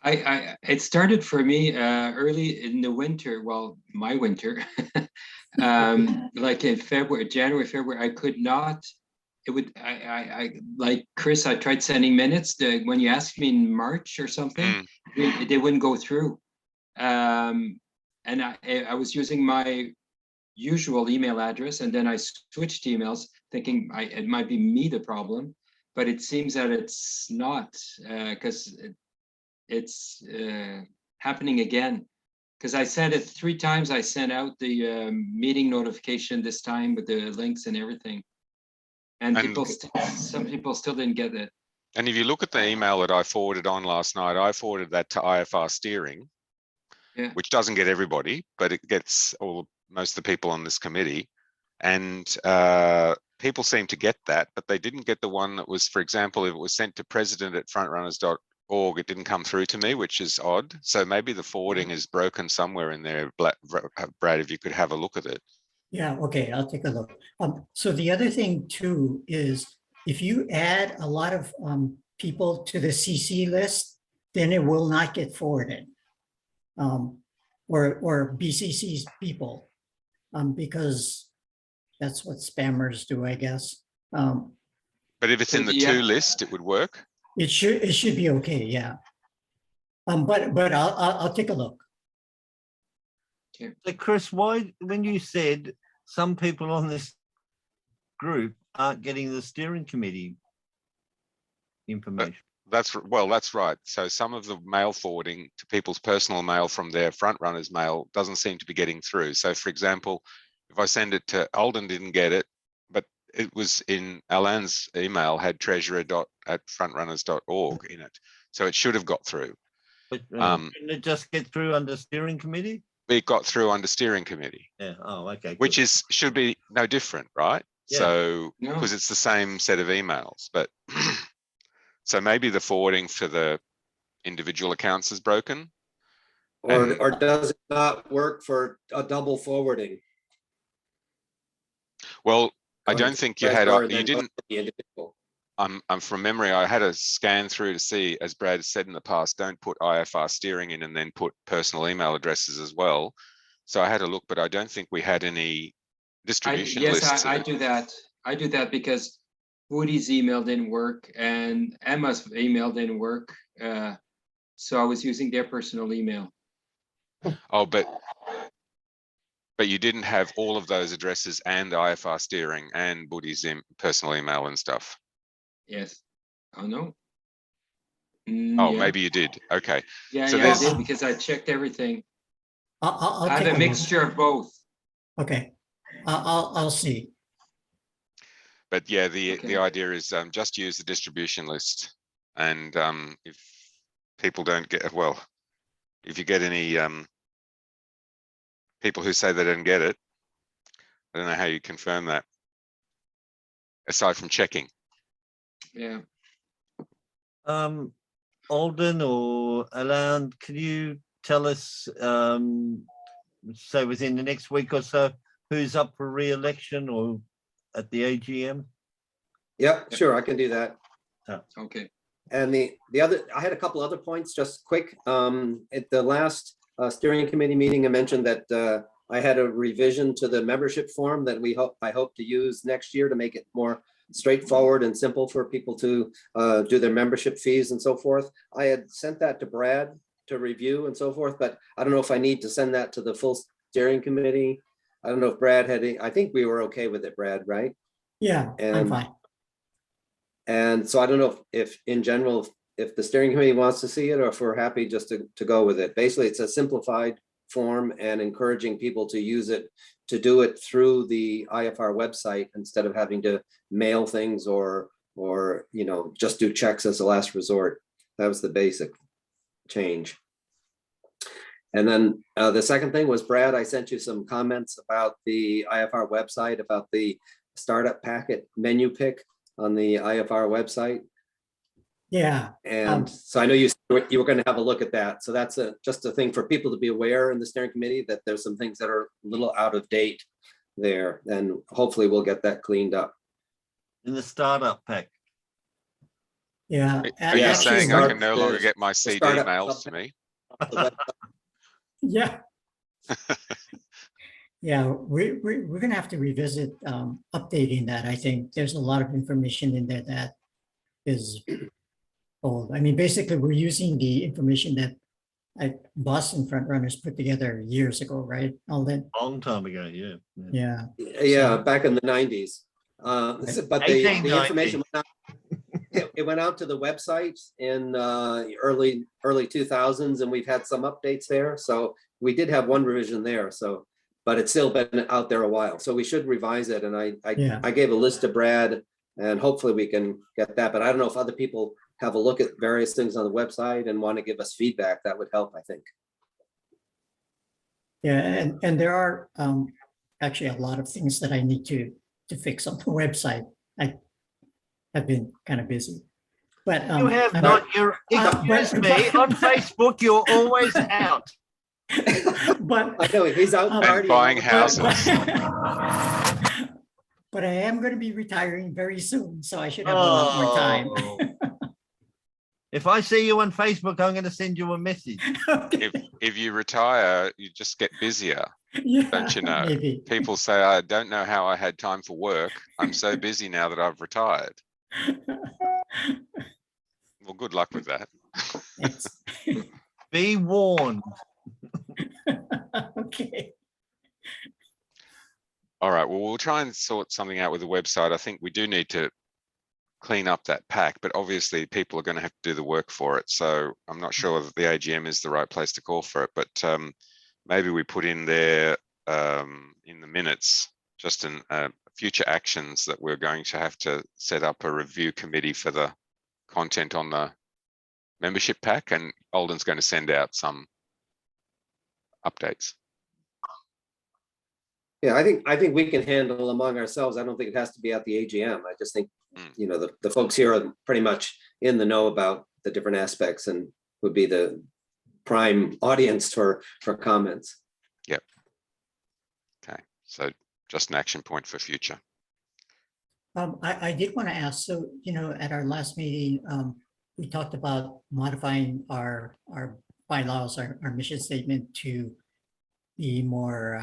Speaker 3: It started for me early in the winter, well, my winter, like in January, February, I could not, it would, I like Chris, I tried sending minutes when you asked me in March or something, they wouldn't go through. And I was using my usual email address, and then I switched emails thinking it might be me the problem, but it seems that it's not, because it's happening again, because I sent it 3 times. I sent out the meeting notification this time with the links and everything, and some people still didn't get it.
Speaker 1: And if you look at the email that I forwarded on last night, I forwarded that to IFR steering, which doesn't get everybody, but it gets most of the people on this committee, and people seem to get that, but they didn't get the one that was, for example, if it was sent to president@frontrunners.org, it didn't come through to me, which is odd. So maybe the forwarding is broken somewhere in there. Brad, if you could have a look at it.
Speaker 9: Yeah, okay, I'll take a look. So the other thing too is, if you add a lot of people to the CC list, then it will not get forwarded, or BCC's people, because that's what spammers do, I guess.
Speaker 1: But if it's in the to list, it would work.
Speaker 9: It should be okay, yeah. But I'll take a look.
Speaker 4: So Chris, why, when you said some people on this group aren't getting the steering committee information?
Speaker 1: That's right. So some of the mail forwarding to people's personal mail from their front runners mail doesn't seem to be getting through. So for example, if I send it to Alden, didn't get it, but it was in Alain's email, had treasurer.frontrunners.org in it. So it should have got through.
Speaker 4: But didn't it just get through under steering committee?
Speaker 1: It got through under steering committee.
Speaker 4: Yeah. Oh, okay. Good.
Speaker 1: Which should be no different, right?
Speaker 4: Yeah.
Speaker 1: So because it's the same set of emails, but so maybe the forwarding for the individual accounts is broken.
Speaker 2: Or does it not work for a double forwarding?
Speaker 1: Well, I don't think you didn't. I'm from memory, I had a scan through to see, as Brad said in the past, don't put IFR steering in and then put personal email addresses as well. So I had a look, but I don't think we had any distribution lists.
Speaker 3: I do that. I do that because Woody's email didn't work and Emma's email didn't work. So I was using their personal email.
Speaker 1: Oh, but you didn't have all of those addresses and IFR steering and Woody's personal email and stuff.
Speaker 3: Yes. Oh no.
Speaker 1: Oh, yeah. Maybe you did. Okay.
Speaker 3: Yeah, so I did, because I checked everything.
Speaker 9: I'll
Speaker 3: have a mixture of both.
Speaker 9: Okay. I'll see.
Speaker 1: But yeah, the idea is just use the distribution list, and if people don't get, well, if you get any people who say they didn't get it, I don't know how you confirm that aside from checking.
Speaker 3: Yeah.
Speaker 4: Alden or Alain, can you tell us, say within the next week or so, who's up for re-election or at the AGM?
Speaker 2: Yeah, sure, I can do that.
Speaker 3: Okay.
Speaker 2: And the other, I had a couple other points, just quick. At the last steering committee meeting, I mentioned that I had a revision to the membership form that I hope to use next year to make it more straightforward and simple for people to do their membership fees and so forth. I had sent that to Brad to review and so forth, but I don't know if I need to send that to the full steering committee. I don't know if Brad had any, I think we were okay with it, Brad, right?
Speaker 9: Yeah, I'm
Speaker 2: And
Speaker 9: fine.
Speaker 2: and so I don't know if in general, if the steering committee wants to see it, or if we're happy just to go with it. Basically, it's a simplified form and encouraging people to use it, to do it through the IFR website instead of having to mail things or you know, just do checks as a last resort. That was the basic change. And then the second thing was, Brad, I sent you some comments about the IFR website, about the startup packet menu pick on the IFR website.
Speaker 9: Yeah.
Speaker 2: And so I know you were going to have a look at that. So that's just a thing for people to be aware in the steering committee, that there's some things that are a little out of date there, and hopefully we'll get that cleaned up.
Speaker 4: In the startup pack.
Speaker 9: Yeah.
Speaker 1: Are you
Speaker 2: actually
Speaker 1: saying I
Speaker 2: start
Speaker 1: can no longer
Speaker 2: the-
Speaker 1: get my CD
Speaker 2: startup
Speaker 1: mails to me?
Speaker 9: Yeah. Yeah, we're gonna have to revisit updating that. I think there's a lot of information in there that is old. I mean, basically, we're using the information that Boston Frontrunners put together years ago, right? All that.
Speaker 4: Long time ago, yeah.
Speaker 9: Yeah.
Speaker 2: Yeah, back in the 90s. But the information went out, it went out to the website in early 2000s, and we've had some updates there. So we did have one revision there. So, but it's still been out there a while. So we should revise it. And I gave a list to Brad, and hopefully we can get that. But I don't know if other people have a look at various things on the website and want to give us feedback. That would help, I think.
Speaker 9: Yeah, and there are actually a lot of things that I need to fix on the website. I have been kind of busy, but
Speaker 4: You have not. Excuse me. On Facebook, you're always out.
Speaker 9: But
Speaker 2: I know he's out
Speaker 1: And buying houses.
Speaker 9: But I am going to be retiring very soon, so I should have a lot more time.
Speaker 4: If I see you on Facebook, I'm going to send you a message.
Speaker 9: Okay.
Speaker 1: If you retire, you just get busier,
Speaker 9: Yeah,
Speaker 1: don't you know?
Speaker 9: maybe.
Speaker 1: People say, I don't know how I had time for work. I'm so busy now that I've retired. Well, good luck with that.
Speaker 9: Thanks.
Speaker 4: Be warned.
Speaker 9: Okay.
Speaker 1: All right, well, we'll try and sort something out with the website. I think we do need to clean up that pack, but obviously people are going to have to do the work for it. So I'm not sure that the AGM is the right place to call for it, but maybe we put in there in the minutes, just in future actions, that we're going to have to set up a review committee for the content on the membership pack, and Alden's going to send out some updates.
Speaker 2: Yeah, I think we can handle among ourselves. I don't think it has to be at the AGM. I just think, you know, the folks here are pretty much in the know about the different aspects and would be the prime audience for comments.
Speaker 1: Yep. Okay, so just an action point for future.
Speaker 9: I did want to ask, so, you know, at our last meeting, we talked about modifying our bylaws, our mission statement to be more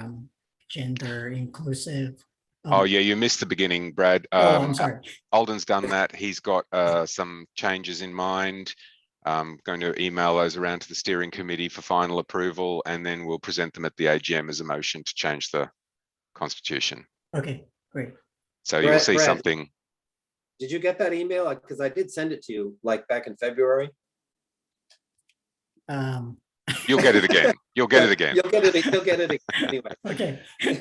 Speaker 9: gender inclusive.
Speaker 1: Oh yeah, you missed the beginning, Brad.
Speaker 9: I'm sorry.
Speaker 1: Alden's done that. He's got some changes in mind. I'm going to email those around to the steering committee for final approval, and then we'll present them at the AGM as a motion to change the constitution.
Speaker 9: Okay, great.
Speaker 1: So you'll see
Speaker 2: Brad,
Speaker 1: something.
Speaker 2: Did you get that email? Because I did send it to you like back in February.
Speaker 1: You'll get it again. You'll get it again.
Speaker 2: You'll get it again anyway.
Speaker 9: Okay,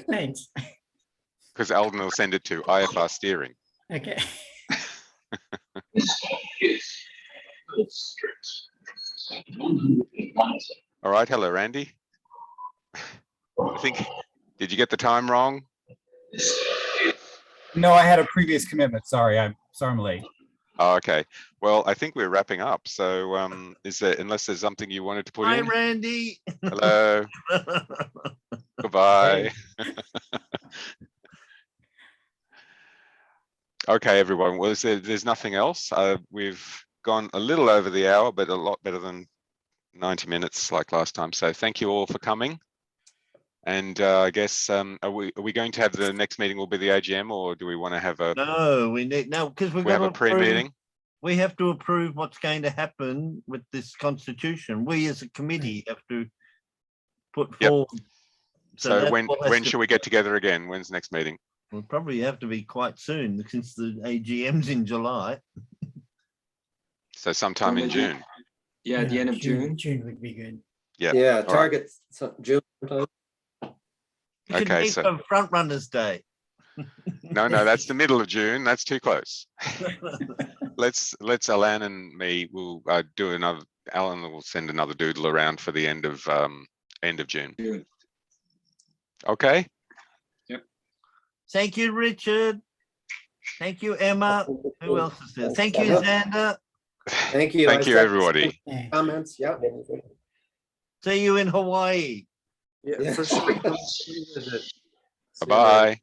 Speaker 9: thanks.
Speaker 1: Because Alden will send it to IFR steering.
Speaker 9: Okay.
Speaker 1: All right. Hello, Randy. I think, did you get the time wrong?
Speaker 10: No, I had a previous commitment. Sorry, I'm late.
Speaker 1: Oh, okay. Well, I think we're wrapping up. So is there, unless there's something you wanted to put
Speaker 4: Hi,
Speaker 1: in?
Speaker 4: Randy.
Speaker 1: Hello. Goodbye. Okay, everyone. Well, there's nothing else. We've gone a little over the hour, but a lot better than 90 minutes like last time. So thank you all for coming. And I guess, are we going to have the next meeting will be the AGM, or do we want to have a,
Speaker 4: No, we need, no, because we've
Speaker 1: we
Speaker 4: got
Speaker 1: have
Speaker 4: to
Speaker 1: a
Speaker 4: approve,
Speaker 1: pre-meeting?
Speaker 4: we have to approve what's going to happen with this constitution. We as a committee have to put
Speaker 1: Yep.
Speaker 4: forward.
Speaker 1: So
Speaker 4: that
Speaker 1: when
Speaker 4: all has to
Speaker 1: should we get together again? When's the next meeting?
Speaker 4: Will probably have to be quite soon since the AGM's in July.
Speaker 1: So sometime in June.
Speaker 3: Yeah, the end of June.
Speaker 9: June would be good.
Speaker 1: Yeah.
Speaker 2: Yeah,
Speaker 1: all right.
Speaker 2: target June. sometime.
Speaker 4: We could
Speaker 1: Okay,
Speaker 4: meet
Speaker 1: so-
Speaker 4: for Front Runners Day.
Speaker 1: No, that's the middle of June. That's too close. Let's Alan and me will do another. Alan will send another doodle around for the end of June.
Speaker 3: June.
Speaker 1: Okay.
Speaker 4: Thank you, Richard. Thank you, Emma. Who else is there? Thank you, Xander.
Speaker 2: Thank you.
Speaker 1: Thank
Speaker 2: I
Speaker 1: you,
Speaker 2: second
Speaker 1: everybody.
Speaker 9: Thanks.
Speaker 2: Comments, yeah.
Speaker 4: See you in Hawaii.
Speaker 7: Yeah,
Speaker 2: Yeah.
Speaker 7: for sure. Come visit. See you
Speaker 1: Bye-bye.
Speaker 7: later.